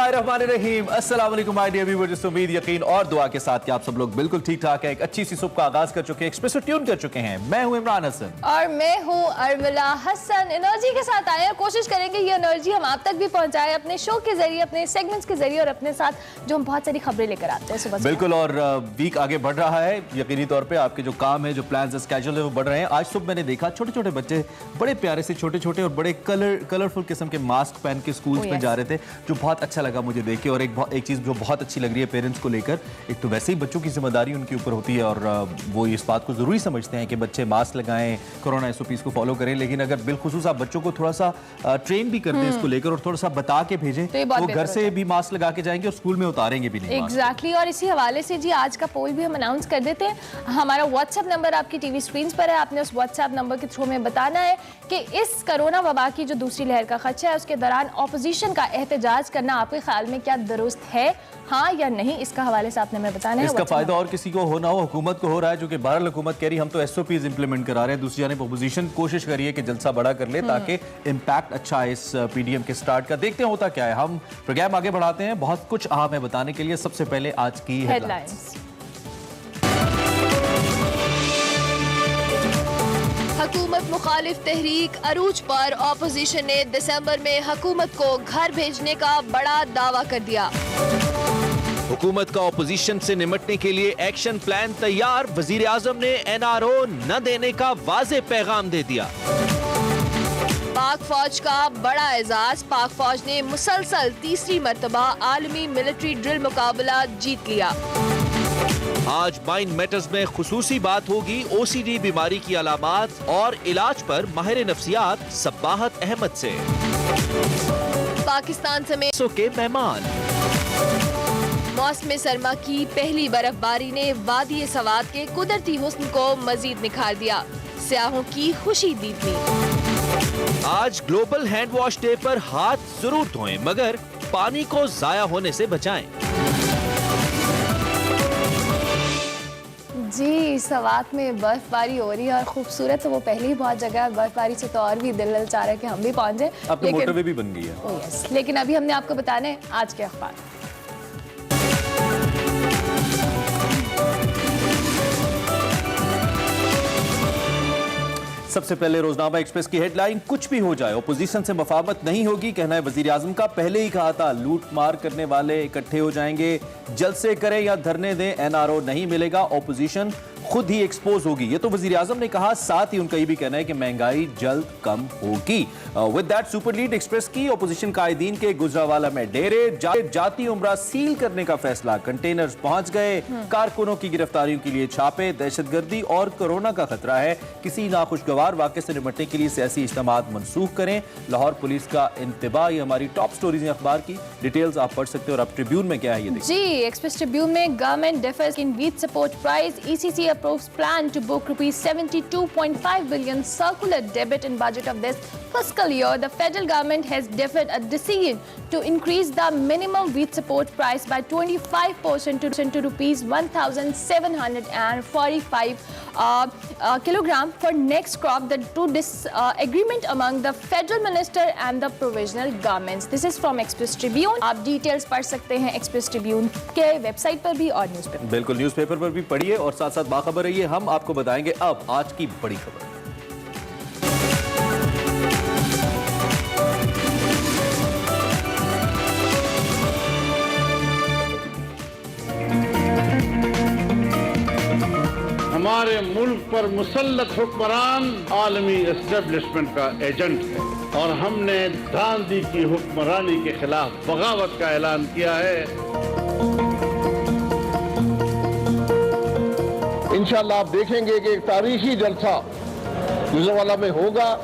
बिस्मिल्लाहिर्रहमानिर्रहीम। अस्सलाम वालेकुम माय डियर व्यूअर्स। उम्मीद, यकीन और दुआ के साथ कि आप सब लोग बिल्कुल ठीक ठाक हैं। एक अच्छी सी सुबह का आगाज कर चुके हैं, एक्सप्रेस ट्यून कर चुके हैं। मैं हूं इमरान हसन और मैं हूं अरमिला हसन। एनर्जी के साथ आए हैं, कोशिश करेंगे ये एनर्जी हम आप तक भी पहुंचाएं अपने शो के जरिए, अपने सेगमेंट्स के जरिए और अपने साथ जो हम बहुत सारी खबरें लेकर आते हैं सुबह। बिल्कुल, और वीक आगे बढ़ रहा है। यकीनी तौर पर आपके जो काम है, जो प्लान स्केड्यूल है, वो बढ़ रहे हैं। आज सुबह मैंने देखा छोटे छोटे बच्चे बड़े प्यारे से छोटे छोटे और बड़े कलरफुल किस्म के मास्क पहन के स्कूल में जा रहे थे, जो बहुत अच्छा लगा मुझे देख के। और एक चीज जो बहुत अच्छी लग रही है पेरेंट्स को लेकर, एक तो वैसे ही बच्चों की जिम्मेदारी उनके ऊपर होती है और वो इस बात को जरूरी समझते हैं कि बच्चे मास्क लगाएं, कोरोना एसओपीज को फॉलो करें। लेकिन अगर बिलखुसूस आप बच्चों को थोड़ा सा ट्रेन भी कर दें इसको लेकर और थोड़ा सा बता के भेजें, तो घर से भी मास्क लगा के जाएंगे और स्कूल में उतारेंगे भी नहीं। एग्जैक्टली। और इसी हवाले से जी आज का पोल भी हम अनाउंस कर देते हैं। हमारा व्हाट्सएप नंबर आपकी टीवी स्क्रीन पर है। आपने उस व्हाट्सएप नंबर के थ्रू में बताना है कि इस कोरोना वबा की जो दूसरी लहर का खदशा है, उसके दौरान ऑपोजिशन का एहतजाज करना आपके ख्याल में क्या दुरुस्त है, हाँ या नहीं, इसका हवाले से आपने हमें बताना है। इसका फायदा और किसी को हो ना हो, हुकूमत को हो रहा है, जो कि बहरहाल हुकूमत कह रही हम तो एसओपीज इंप्लीमेंट करा रहे हैं। दूसरी जानिब अपोजिशन कोशिश करिए कि जलसा बड़ा कर ले ताकि इम्पैक्ट अच्छा है इस पीडीएम के स्टार्ट का। देखते हैं होता क्या है। हम प्रोग्राम आगे बढ़ाते हैं, बहुत कुछ अहम है बताने के लिए। सबसे पहले आज की हेडलाइंस। हुकूमत मुखालिफ तहरीक अरूज पर ऑपोजिशन ने दिसंबर में हुकूमत को घर भेजने का बड़ा दावा कर दिया। हुकूमत का ऑपोजिशन से निपटने के लिए एक्शन प्लान तैयार, वजीर आजम ने एनआरओ न देने का वाज़ेह पैगाम दे दिया। पाक फौज का बड़ा एजाज, पाक फौज ने मुसलसल तीसरी मर्तबा आलमी मिलिट्री ड्रिल मुकाबला जीत लिया। आज माइंड मैटर्स में खुसूसी बात होगी ओसीडी बीमारी की अलामात और इलाज पर माहिर नफ्सियात सब्बाहत अहमद से। पाकिस्तान समेत के मेहमान। मौसम सरमा की पहली बर्फबारी ने वादी सवात के कुदरती हुस्न को मजीद निखार दिया, सियाहों की खुशी दीपनी। आज ग्लोबल हैंड वॉश डे पर हाथ जरूर धोएं, मगर पानी को जाया होने से बचाएं। जी, सवात में बर्फबारी हो रही है और खूबसूरत, तो वो पहले ही बहुत जगह है। बर्फबारी से तो और भी दिल ललचा रहा है कि हम भी पहुंच जाए। अब तो मोटरवे भी बन गई है। ओह यस, लेकिन अभी हमने आपको बताने हैं आज के अखबार। सबसे पहले रोजनामा एक्सप्रेस की हेडलाइन, कुछ भी हो जाए ओपोजिशन से मफावत नहीं होगी, कहना है वजीर आजम का। पहले ही कहा था लूट मार करने वाले इकट्ठे हो जाएंगे, जलसे करें या धरने दें, एनआरओ नहीं मिलेगा, ओपोजिशन खुद ही एक्सपोज होगी। ये तो वजीर आजम ने कहा, साथ ही उनका ये भी कहना है कि महंगाई जल्द कम होगी। With that super lead express की ओपोजिशन कायदीन के गुजरावाला में डेरे, जाती उम्रा सील करने का फैसला, कंटेनर्स पहुंच गए, कारकुनों की गिरफ्तारियों के लिए छापे, दहशतगर्दी और कोरोना का खतरा है, किसी नाखुशगवार वाक़े से निपटने के लिए सियासी इज्तिमात मनसूख करें, लाहौर पुलिस का इंतबा। ये हमारी टॉप स्टोरीज हैं अखबार की, डिटेल्स आप पढ़ सकते हो। और अब ट्रिब्यून में क्या है ये देखिए। जी, एक्सप्रेस ट्रिब्यून में government differs in wheat support price, ECC approves plan to book rupees 72.5 billion circular debit in budget of this fiscal year. The federal government has deferred a decision to increase the minimum wheat support price by 25% to rupees 1,745 kilogram for next crop. To this agreement among the federal minister and the provisional governments. This is from Express Tribune. आप details पढ़ सकते हैं express Tribune के website पर भी और newspaper. बिल्कुल, newspaper पर भी पढ़िए और साथ साथ बाखबर रहिए। हम आपको बताएंगे अब आज की बड़ी खबर। हमारे मुल्क पर मुसल्लत हुक्मरान आलमी एस्टेब्लिशमेंट का एजेंट है और हमने धांधी की हुक्मरानी के खिलाफ बगावत का ऐलान किया है। इंशाअल्लाह आप देखेंगे कि एक तारीखी जलसा गुजरावाला में होगा।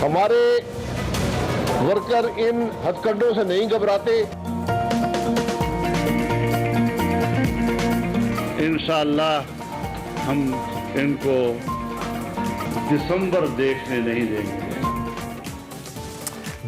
हमारे वर्कर इन हथकंडों से नहीं घबराते। इंशाअल्लाह हम इनको दिसंबर देखने नहीं देंगे।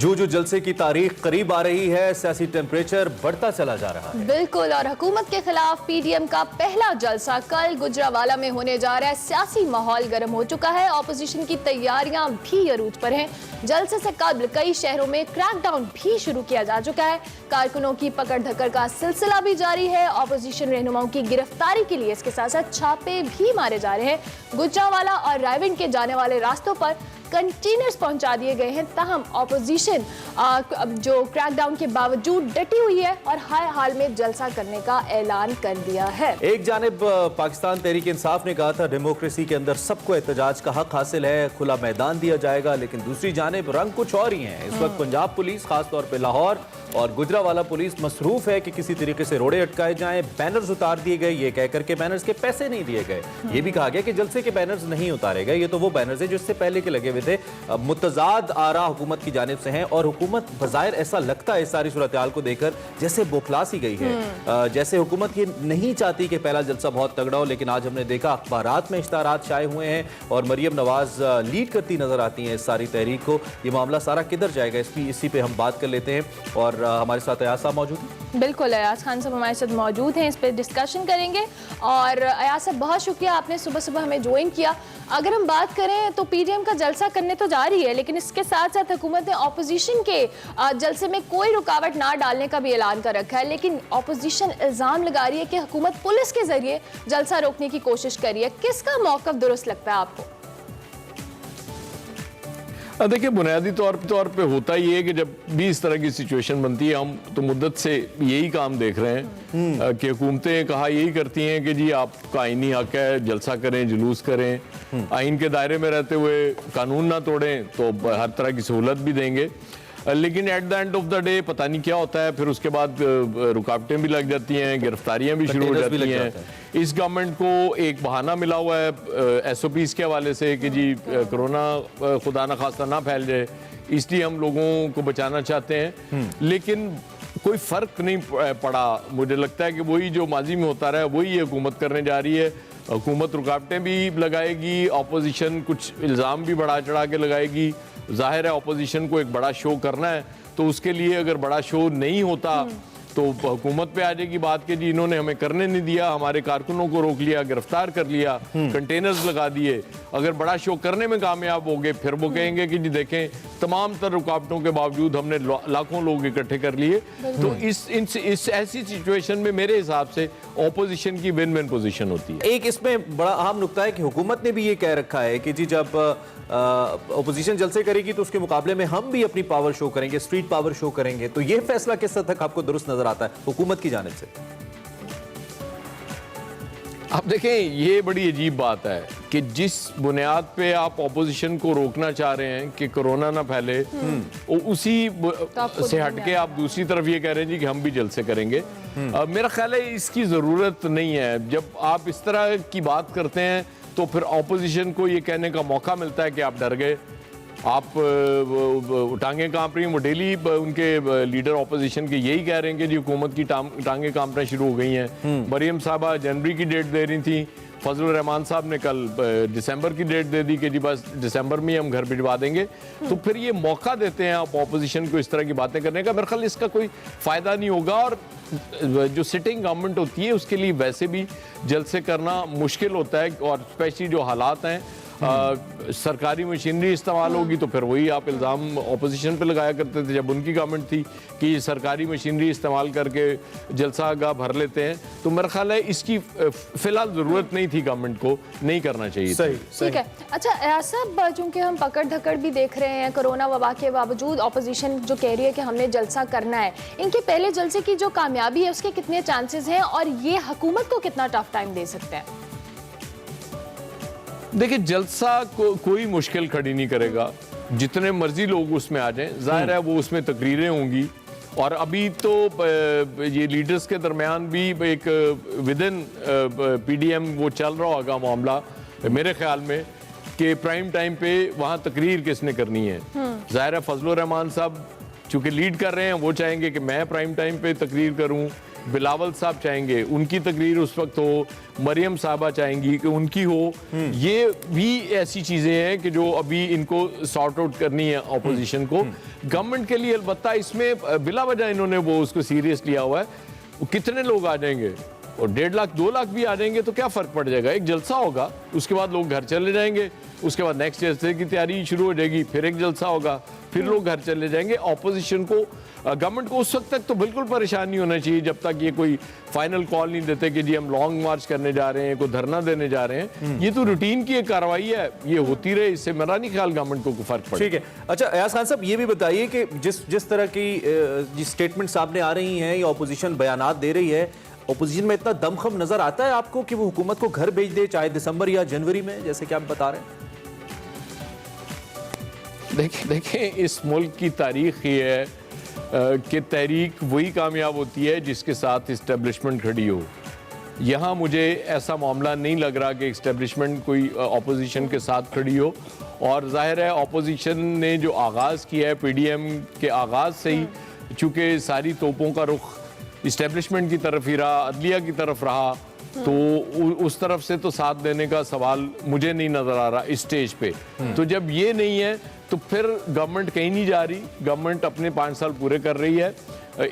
जो जलसे की तारीख करीब आ रही है, सियासी टेम्परेचर बढ़ता चला जा रहा है। बिल्कुल, और हुकूमत के खिलाफ पीडीएम का पहला जलसा कल गुजरावाला में होने जा रहा है। सियासी माहौल गर्म हो चुका है, ऑपोजिशन की तैयारियां भी अरूज पर हैं। जलसे से कबल कई शहरों में क्रैकडाउन भी शुरू किया जा चुका है। कारकुनों की पकड़ धक्कर का सिलसिला भी जारी है। ऑपोजिशन रहनुमाओं की गिरफ्तारी के लिए इसके साथ साथ छापे भी मारे जा रहे हैं। गुजरावाला और रायविंड के जाने वाले रास्तों पर कंटेनर्स पहुंचा दिए गए हैं। ताहम ऑपोजिशन जो क्रैकडाउन के बावजूद डटी हुई है और हर हाल में जलसा करने का ऐलान कर दिया है। एक जानिब पाकिस्तान तहरीक इंसाफ ने कहा था डेमोक्रेसी के अंदर सबको एहतजाज का हक हासिल है, खुला मैदान दिया जाएगा, लेकिन दूसरी जानिब रंग कुछ और ही है। इस वक्त पंजाब पुलिस, खासतौर पर लाहौर और गुजरावाला पुलिस मसरूफ है कि किसी तरीके से रोड़े अटकाए जाएं, बैनर्स उतार दिए गए, ये कहकर के बैनर्स के पैसे नहीं दिए गए। ये भी कहा गया कि जलसे के बैनर्स नहीं उतारे गए, ये तो वो बैनर्स हैं जो इससे पहले के लगे हुए थे। मुतजाद आरा हुकूमत की जानिब से हैं और हुकूमत बज़ाहिर ऐसा लगता है इस सारी सूरत हाल को देखकर जैसे बौखला सी गई है, जैसे हुकूमत ये नहीं चाहती कि पहला जलसा बहुत तगड़ा हो। लेकिन आज हमने देखा अखबारात में इश्तारात शाये हुए हैं और मरियम नवाज लीड करती नजर आती हैं इस सारी तहरीक को। ये मामला सारा किधर जाएगा, इसी पे हम बात कर लेते हैं और हमारे साथ अयाज साहब मौजूद हैं। बिल्कुल, अयाज खान साहब हमारे साथ मौजूद हैं, इस पर डिस्कशन करेंगे। और अयाज साहब, बहुत शुक्रिया आपने सुबह सुबह हमें ज्वाइन किया। अगर हम बात करें तो पीडीएम का जलसा करने तो जा रही है, लेकिन इसके साथ साथ हुकूमत ने ऑपोजिशन के जलसे में कोई रुकावट ना डालने का भी ऐलान कर रखा है। लेकिन ऑपोजिशन इल्जाम लगा रही है कि हुकूमत पुलिस के जरिए जलसा रोकने की कोशिश कर रही है। किसका मौक़िफ़ दुरुस्त लगता है आपको? देखिए, बुनियादी तौर पे होता ही है कि जब भी इस तरह की सिचुएशन बनती है, हम तो मुद्दत से यही काम देख रहे हैं कि हुकूमतें कहा यही करती हैं कि जी आपका आईनी हक है, जलसा करें, जुलूस करें, आइन के दायरे में रहते हुए कानून ना तोड़ें तो हर तरह की सहूलत भी देंगे। लेकिन at the end of the day पता नहीं क्या होता है, फिर उसके बाद रुकावटें भी लग जाती हैं, गिरफ्तारियां भी शुरू हो जाती हैं। इस गवर्नमेंट को एक बहाना मिला हुआ है एसओपीज के हवाले से कि जी कोरोना खुदा ना खास्ता ना फैल जाए, इसलिए हम लोगों को बचाना चाहते हैं। लेकिन कोई फ़र्क नहीं पड़ा। मुझे लगता है कि वही जो माजी में होता रहा है वही ये हुकूमत करने जा रही है। हुकूमत रुकावटें भी लगाएगी, अपोजिशन कुछ इल्ज़ाम भी बढ़ा चढ़ा के लगाएगी। जाहिर है अपोजिशन को एक बड़ा शो करना है, तो उसके लिए अगर बड़ा शो नहीं होता तो हुकूमत पे आ जाएगी बात कि जी इन्होंने हमें करने नहीं दिया, हमारे कारकुनों को रोक लिया, गिरफ्तार कर लिया, कंटेनर्स लगा दिए। अगर बड़ा शो करने में कामयाब हो गए फिर वो कहेंगे कि जी देखें तमाम तर रुकावटों के बावजूद हमने लाखों लोग इकट्ठे कर लिए। तो इस ऐसी सिचुएशन में मेरे हिसाब से ऑपोजिशन की विन विन पोजीशन होती है। एक इसमें बड़ा अहम नुकता है कि हुकूमत ने भी ये कह रखा है कि जी जब ऑपोजिशन जलसे करेगी तो उसके मुकाबले में हम भी अपनी पावर शो करेंगे, स्ट्रीट पावर शो करेंगे। तो ये फैसला किस हद तक आपको दुरुस्त नजर आता है हुकूमत की जानिब से? आप देखें, ये बड़ी अजीब बात है कि जिस बुनियाद पे आप ऑपोजिशन को रोकना चाह रहे हैं कि कोरोना ना फैले, उसी से हटके आप दूसरी तरफ ये कह रहे हैं जी कि हम भी जलसे करेंगे। मेरा ख्याल है इसकी ज़रूरत नहीं है। जब आप इस तरह की बात करते हैं तो फिर ऑपोजिशन को ये कहने का मौका मिलता है कि आप डर गए, आप टांगें कांप रही हैं। वो डेली उनके लीडर ऑपोजिशन के यही कह रहे हैं कि जी हुकूमत की टांगें कांपना शुरू हो गई हैं। मरियम साहबा जनवरी की डेट दे रही थी, फजल रहमान साहब ने कल दिसंबर की डेट दे दी कि जी बस दिसंबर में ही हम घर भिजवा देंगे। तो फिर ये मौका देते हैं आप ऑपोजिशन को इस तरह की बातें करने का। मेरे ख्याल इसका कोई फ़ायदा नहीं होगा और जो सिटिंग गवर्नमेंट होती है उसके लिए वैसे भी जलसे करना मुश्किल होता है। और स्पेशली जो हालात हैं, सरकारी मशीनरी इस्तेमाल होगी तो फिर वही आप इल्ज़ाम ऑपोजिशन पे लगाया करते थे जब उनकी गवर्नमेंट थी कि सरकारी मशीनरी इस्तेमाल करके जलसागाह भर लेते हैं। तो मेरा ख्याल है इसकी फिलहाल ज़रूरत नहीं थी, गवर्नमेंट को नहीं करना चाहिए। सही ठीक है। अच्छा सब चूंकि हम पकड़ धकड़ भी देख रहे हैं, कोरोना वबा के बावजूद ऑपोजिशन जो कह रही है कि हमने जलसा करना है, इनके पहले जलसे की जो कामयाबी है उसके कितने चांसेस हैं और ये हुकूमत को कितना टफ टाइम दे सकते हैं? देखिए, जलसा कोई मुश्किल खड़ी नहीं करेगा, जितने मर्जी लोग उसमें आ जाएं। जाहिर है वो उसमें तकरीरें होंगी और अभी तो ये लीडर्स के दरमियान भी एक विदिन पीडीएम वो चल रहा होगा मामला मेरे ख्याल में कि प्राइम टाइम पे वहाँ तकरीर किसने करनी है। जाहिर है फजल रहमान साहब चूँकि लीड कर रहे हैं, वो चाहेंगे कि मैं प्राइम टाइम पे तकरीर करूँ बिलावल साहब चाहेंगे उनकी तकरीर उस वक्त हो, मरियम साहबा चाहेंगी कि उनकी हो। ये भी ऐसी चीज़ें हैं कि जो अभी इनको सॉर्ट आउट करनी है ऑपोजिशन को। गवर्नमेंट के लिए अलबत्ता इसमें बिला वजह इन्होंने वो उसको सीरियस लिया हुआ है। कितने लोग आ जाएंगे और 1.5 लाख 2 लाख भी आ जाएंगे तो क्या फ़र्क पड़ जाएगा? एक जलसा होगा, उसके बाद लोग घर चले जाएंगे, उसके बाद नेक्स्ट जलसे की तैयारी शुरू हो जाएगी, फिर एक जलसा होगा, फिर लोग घर चले जाएंगे। ऑपोजिशन को, गवर्नमेंट को उस वक्त तक तो बिल्कुल परेशान नहीं होना चाहिए जब तक ये कोई फाइनल कॉल नहीं देते कि जी हम लॉन्ग मार्च करने जा रहे हैं, कोई धरना देने जा रहे हैं। ये तो रूटीन की एक कार्रवाई है, ये होती रहे, इससे मेरा नहीं ख्याल गवर्नमेंट को कोई फर्क पड़े। ठीक है। अच्छा अयाज खान साहब, ये भी बताइए कि जिस तरह की स्टेटमेंट सामने आ रही हैं या ऑपोजिशन बयानात दे रही है, ऑपोजिशन में इतना दमखम नजर आता है आपको कि वो हुकूमत को घर भेज दे, चाहे दिसंबर या जनवरी में, जैसे कि आप बता रहे हैं? देखें इस मुल्क की तारीख ये है कि तहरीक वही कामयाब होती है जिसके साथ इस्टेब्लिशमेंट खड़ी हो। यहाँ मुझे ऐसा मामला नहीं लग रहा कि इस्टेब्लिशमेंट कोई ऑपोजिशन के साथ खड़ी हो। और जाहिर है ऑपोजिशन ने जो आगाज़ किया है PDM के आगाज़ से ही, चूँकि सारी तोपों का रुख इस्टेब्लिशमेंट की तरफ ही रहा, अदलिया की तरफ रहा, तो उस तरफ से तो साथ देने का सवाल मुझे नहीं नज़र आ रहा इस स्टेज पे। तो जब ये नहीं है तो फिर गवर्नमेंट कहीं नहीं जा रही, गवर्नमेंट अपने 5 साल पूरे कर रही है।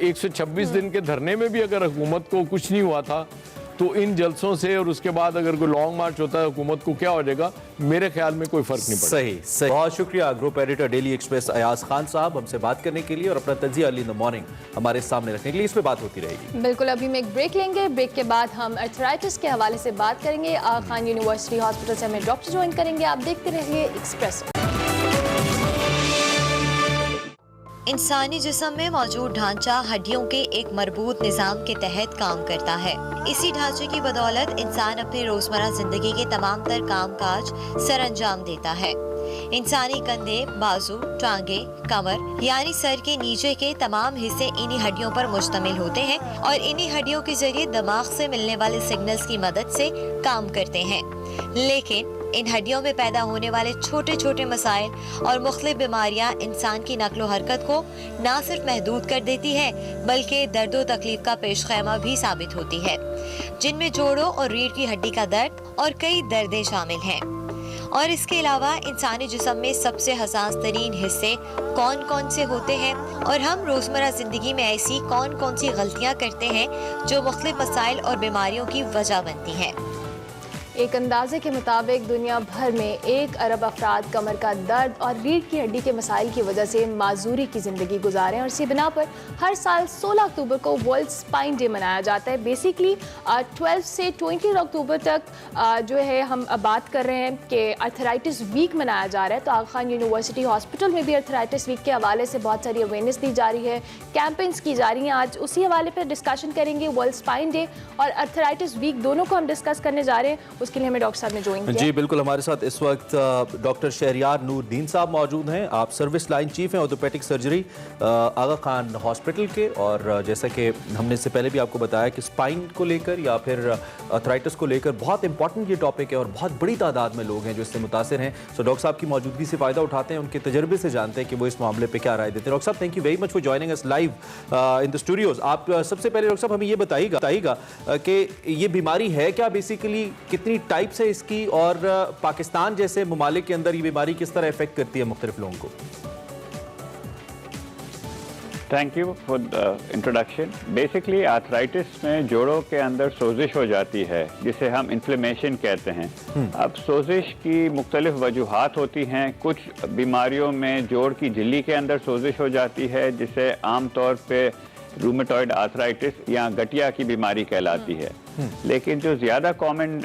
126 दिन के धरने में भी अगर हुकूमत को कुछ नहीं हुआ था तो इन जलसों से और उसके बाद अगर कोई लॉन्ग मार्च होता है हुकूमत को क्या हो जाएगा, मेरे ख्याल में कोई फर्क नहीं पड़ेगा। सही। बहुत शुक्रिया group editor daily express Ayaz Khan साहब हमसे बात करने के लिए और अपना तजिया अर्ली इन द मॉर्निंग हमारे सामने रखने के लिए। इस पे बात होती रहेगी। बिल्कुल, अभी हम एक ब्रेक लेंगे। ब्रेक के बाद हम अर्थराइटिस के हवाले से बात करेंगे। आगा खान यूनिवर्सिटी हॉस्पिटल से हमें डॉक्टर ज्वाइन करेंगे। आप देखते रहिए एक्सप्रेस। इंसानी जिस्म में मौजूद ढांचा हड्डियों के एक मरबूत निज़ाम के तहत काम करता है। इसी ढांचे की बदौलत इंसान अपनी रोजमर्रा जिंदगी के तमाम तर काम काज सरअंजाम देता है। इंसानी कंधे, बाजू, टांगे, कमर यानी सर के नीचे के तमाम हिस्से इन्हीं हड्डियों पर मुश्तमिल होते हैं और इन्हीं हड्डियों के जरिए दिमाग से मिलने वाले सिग्नल्स की मदद से काम करते हैं। लेकिन इन हड्डियों में पैदा होने वाले छोटे छोटे मसाइल और मुख्तलिफ बीमारियां इंसान की नक्लो हरकत को न सिर्फ महदूद कर देती है बल्कि दर्द व तकलीफ का पेश खैमा भी साबित होती है, जिनमें जोड़ों और रीढ़ की हड्डी का दर्द और कई दर्दें शामिल हैं। और इसके अलावा इंसानी जिस्म में सबसे हसास तरीन हिस्से कौन कौन से होते हैं और हम रोजमर्रा जिंदगी में ऐसी कौन कौन सी गलतियां करते हैं जो मुख्तलिफ मसाइल और बीमारियों की वजह बनती हैं। एक अंदाजे के मुताबिक दुनिया भर में 1 अरब अफराद कमर का दर्द और रीढ़ की हड्डी के मसाइल की वजह से माजूरी की ज़िंदगी गुजारें और इसी बिना पर हर साल 16 अक्टूबर को वर्ल्ड स्पाइन डे मनाया जाता है। बेसिकली 12 से 20 अक्टूबर तक जो है हम बात कर रहे हैं कि अर्थराइटिस वीक मनाया जा रहा है। तो आगा खान यूनिवर्सिटी हॉस्पिटल में भी अर्थराइटिस वीक के हवाले से बहुत सारी अवेयरनेस दी जा रही है, कैंपेन्स की जा रही हैं। आज उसी हवाले पर डिस्कशन करेंगे। वर्ल्ड स्पाइन डे और अर्थराइटिस वीक दोनों को हम डिस्कस करने जा रहे हैं। उसके लिए हमें डॉक्टर साहब ने ज्वाइन किया। जी बिल्कुल, हमारे साथ इस वक्त डॉक्टर शहरियार नूरदीन साहब मौजूद हैं। आप सर्विस लाइन चीफ हैं ऑर्थोपेडिक सर्जरी आगा खान हॉस्पिटल के। और जैसा कि हमने इससे पहले भी आपको बताया कि स्पाइन को लेकर या फिर अर्थराइटिस को लेकर बहुत इंपॉर्टेंट ये टॉपिक है और बहुत बड़ी तादाद में लोग हैं जो इससे मुतासिर हैं। सो डॉक्टर साहब की मौजूदगी से फ़ायदा उठाते हैं, उनके तजर्बे से जानते हैं कि वो इस मामले पर क्या राय देते हैं। डॉक्टर साहब, thank you very much for joining us live in the studios. आप सबसे पहले डॉक्टर साहब हमें ये बताइएगा कि ये बीमारी है क्या, बेसिकली कितनी टाइप्स है इसकी, और पाकिस्तान जैसे ममालिक के अंदर ये बीमारी किस तरह इफेक्ट करती है मुख्तलिफ लोगों को? Thank you for the introduction. Basically arthritis में जोड़ों के अंदर सोजिश हो जाती है जिसे हम इन्फ्लेमेशन कहते हैं। अब सोजिश की मुख्तलिफ वजूहात होती हैं। कुछ बीमारियों में जोड़ की झिल्ली के अंदर सोजिश हो जाती है जिसे आमतौर पे रूमेटॉइड आर्थराइटिस या गठिया की बीमारी कहलाती है। लेकिन जो ज़्यादा कॉमन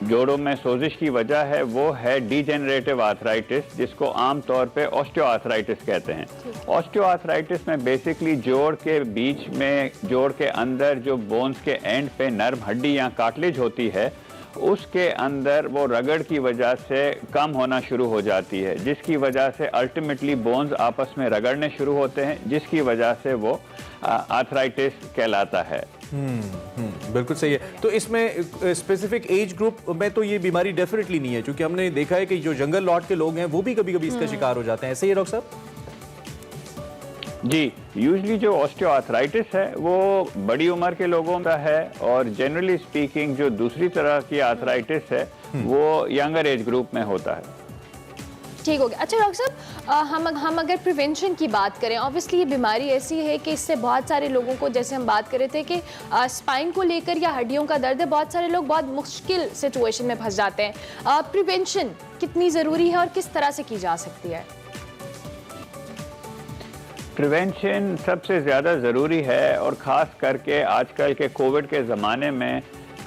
जोड़ों में सोजिश की वजह है वो है डीजेनरेटिव आर्थराइटिस, जिसको आमतौर पे ऑस्टियोआर्थराइटिस कहते हैं। ऑस्टियोआर्थराइटिस में बेसिकली जोड़ के बीच में, जोड़ के अंदर जो बोन्स के एंड पे नर्म हड्डी या कार्टिलेज होती है, उसके अंदर वो रगड़ की वजह से कम होना शुरू हो जाती है, जिसकी वजह से अल्टीमेटली बोन्स आपस में रगड़ने शुरू होते हैं, जिसकी वजह से वो आर्थराइटिस कहलाता है। बिल्कुल सही है। तो इसमें स्पेसिफिक एज ग्रुप में तो ये बीमारी डेफिनेटली नहीं है, क्योंकि हमने देखा है कि जो जंगल लॉट के लोग हैं वो भी कभी कभी इसका शिकार हो जाते हैं। ऐसे ही है डॉक्टर साहब? जी, यूजली जो ऑस्टियोआर्थराइटिस है वो बड़ी उम्र के लोगों का है, और जनरली स्पीकिंग जो दूसरी तरह की आर्थराइटिस है वो यंगर एज ग्रुप में होता है। ठीक हो गया। अच्छा डॉक्टर साहब, हम अगर प्रिवेंशन की बात करें, ऑब्वियसली ये बीमारी ऐसी है कि इससे बहुत सारे लोगों को, जैसे हम बात कर रहे थे कि स्पाइन को लेकर या हड्डियों का दर्द है, बहुत सारे लोग बहुत मुश्किल सिचुएशन में फंस जाते हैं। प्रिवेंशन कितनी ज़रूरी है और किस तरह से की जा सकती है? प्रिवेंशन सबसे ज़्यादा ज़रूरी है, और ख़ास करके आजकल के कोविड के ज़माने में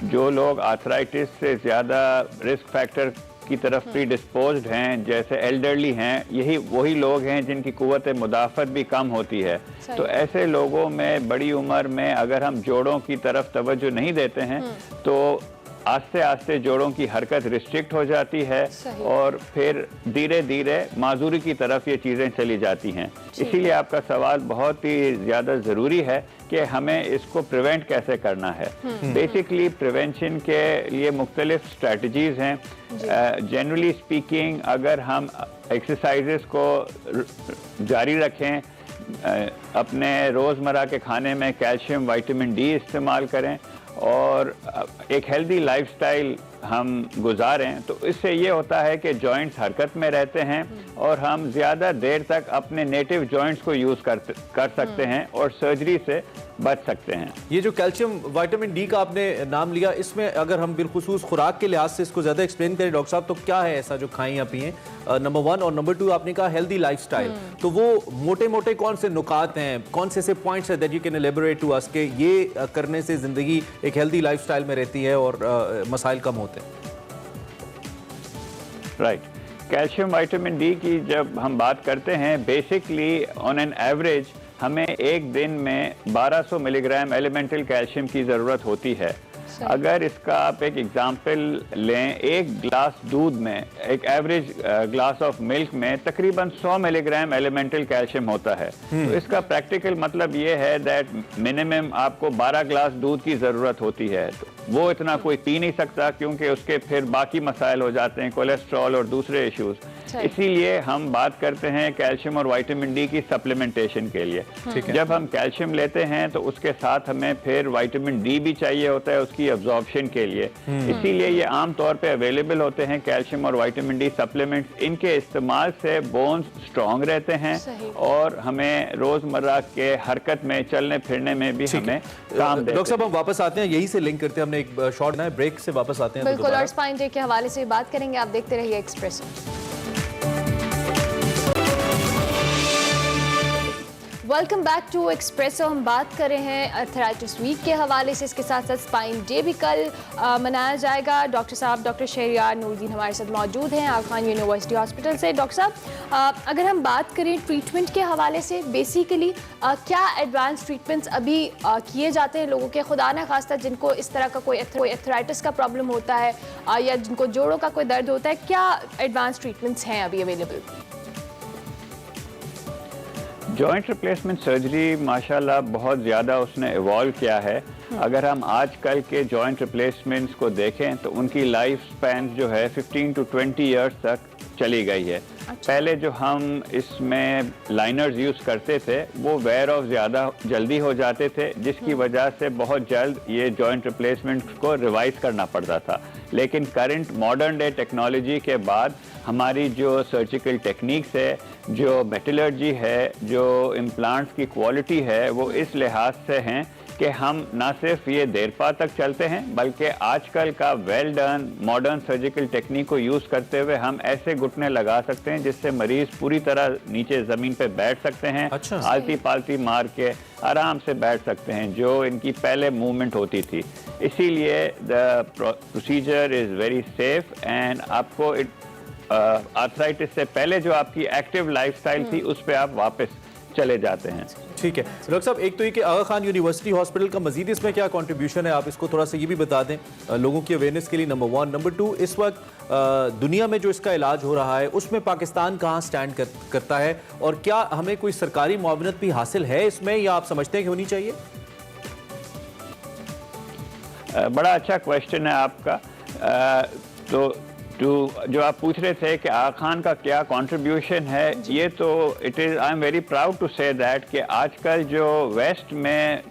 जो लोग आर्थराइटिस से ज़्यादा रिस्क फैक्टर की तरफ प्री डिस्पोज्ड हैं, जैसे एल्डरली हैं, यही वही लोग हैं जिनकी कुव्वत मुदाफ़त भी कम होती है। तो ऐसे लोगों में बड़ी उम्र में अगर हम जोड़ों की तरफ तवज्जो नहीं देते हैं तो आस्ते आस्ते जोड़ों की हरकत रिस्ट्रिक्ट हो जाती है, और फिर धीरे धीरे माजूरी की तरफ ये चीज़ें चली जाती हैं। इसीलिए आपका सवाल बहुत ही ज़्यादा ज़रूरी है कि हमें इसको प्रिवेंट कैसे करना है। बेसिकली प्रिवेंशन के लिए मुख्तलिफ स्ट्रेटजीज़ हैं। जनरली स्पीकिंग, अगर हम एक्सरसाइजेस को जारी रखें, अपने रोज़मर्रा के खाने में कैल्शियम, विटामिन डी इस्तेमाल करें, और एक हेल्दी लाइफस्टाइल हम गुजारें, तो इससे ये होता है कि जॉइंट्स हरकत में रहते हैं और हम ज़्यादा देर तक अपने नेटिव जॉइंट्स को यूज़ कर सकते हैं और सर्जरी से बच सकते हैं। ये जो कैल्शियम विटामिन डी का आपने नाम लिया, इसमें अगर हम बिलखुसूस खुराक के लिहाज से इसको ज़्यादा एक्सप्लेन करें डॉक्टर साहब, तो क्या है ऐसा जो खाएं या पिएं? नंबर 1, और नंबर 2 आपने कहा हेल्दी लाइफस्टाइल, तो वो मोटे मोटे कौन से नुकात हैं, कौन से पॉइंट्स है that you can elaborate to us के ये करने से ज़िंदगी एक हेल्दी लाइफस्टाइल में रहती है और मसाइल कम होते हैं? राइट, कैल्शियम विटामिन डी की जब हम बात करते हैं, बेसिकली ऑन एन एवरेज हमें एक दिन में 1200 मिलीग्राम एलिमेंटल कैल्शियम की ज़रूरत होती है। अगर इसका आप एक एग्जांपल लें, एक गिलास दूध में, एक एवरेज ग्लास ऑफ मिल्क में तकरीबन 100 मिलीग्राम एलिमेंटल कैल्शियम होता है। तो इसका प्रैक्टिकल मतलब ये है दैट मिनिमम आपको 12 ग्लास दूध की ज़रूरत होती है। तो वो इतना कोई पी नहीं सकता, क्योंकि उसके फिर बाकी मसाइल हो जाते हैं, कोलेस्ट्रॉल और दूसरे इश्यूज। इसीलिए हम बात करते हैं कैल्शियम और विटामिन डी की सप्लीमेंटेशन के लिए। जब हम कैल्शियम लेते हैं तो उसके साथ हमें फिर विटामिन डी भी चाहिए होता है उसकी अब्जॉर्प्शन के लिए। इसीलिए ये आम तौर पे अवेलेबल होते हैं कैल्शियम और विटामिन डी सप्लीमेंट्स। इनके इस्तेमाल से बोन्स स्ट्रॉन्ग रहते हैं और हमें रोजमर्रा के हरकत में, चलने फिरने में भी हमें काम देते हैं। डॉक्टर साहब, हम वापस आते हैं, यही से लिंक करते हैं, हमने एक शॉर्ट ना ब्रेक से वापस आते हैं। बिल्कुल, और स्पाइन डे के हवाले से बात करेंगे, आप देखते रहिए Expresso. Welcome back to Expresso. हम बात कर रहे हैं आर्थराइटिस वीक के हवाले से, इसके साथ साथ स्पाइन डे भी कल मनाया जाएगा। डॉक्टर साहब, डॉक्टर शहरियार नूरुद्दीन हमारे साथ मौजूद हैं आगा खान यूनिवर्सिटी हॉस्पिटल से। डॉक्टर साहब, अगर हम बात करें ट्रीटमेंट के हवाले से, बेसिकली क्या एडवांस ट्रीटमेंट्स अभी किए जाते हैं लोगों के, खुदा न खास्ता जिनको इस तरह का कोई आर्थराइटिस का प्रॉब्लम होता है या जिनको जोड़ों का कोई दर्द होता है, क्या एडवांस ट्रीटमेंट्स हैं अभी अवेलेबल? जॉइंट रिप्लेसमेंट सर्जरी माशाल्लाह बहुत ज़्यादा उसने इवॉल्व किया है। अगर हम आजकल के जॉइंट रिप्लेसमेंट्स को देखें तो उनकी लाइफ स्पैन जो है 15 to 20 ईयर्स तक चली गई है। पहले जो हम इसमें लाइनर्स यूज़ करते थे वो वेयर ऑफ ज़्यादा जल्दी हो जाते थे, जिसकी वजह से बहुत जल्द ये जॉइंट रिप्लेसमेंट को रिवाइज करना पड़ता था। लेकिन करंट मॉडर्न डे टेक्नोलॉजी के बाद हमारी जो सर्जिकल टेक्निक्स है, जो मेटलर्जी है, जो इम्प्लांट्स की क्वालिटी है, वो इस लिहाज से हैं कि हम ना सिर्फ ये देरपा तक चलते हैं, बल्कि आजकल का well done modern surgical technique को यूज़ करते हुए हम ऐसे घुटने लगा सकते हैं जिससे मरीज पूरी तरह नीचे ज़मीन पे बैठ सकते हैं। अच्छा। आलती पालती मार के आराम से बैठ सकते हैं, जो इनकी पहले मूवमेंट होती थी। इसीलिए the procedure is very safe and आपको आर्थराइटिस से पहले जो आपकी एक्टिव लाइफस्टाइल थी उस पर आप वापस चले जाते हैं। ठीक है डॉक्टर साहब, एक तो ये कि आगा खान यूनिवर्सिटी हॉस्पिटल का मजीद इसमें क्या कंट्रीब्यूशन है, आप इसको थोड़ा सा ये भी बता दें लोगों की अवेयरनेस के लिए, नंबर 1। नंबर 2, इस वक्त दुनिया में जो इसका इलाज हो रहा है उसमें पाकिस्तान कहाँ स्टैंड करता है, और क्या हमें कोई सरकारी मुआवनत भी हासिल है इसमें, या आप समझते हैं कि होनी चाहिए? बड़ा अच्छा क्वेश्चन है आपका। तो जो आप पूछ रहे थे कि आगा खान का क्या कंट्रीब्यूशन है, ये तो it is, I am very proud to say that कि आजकल जो वेस्ट में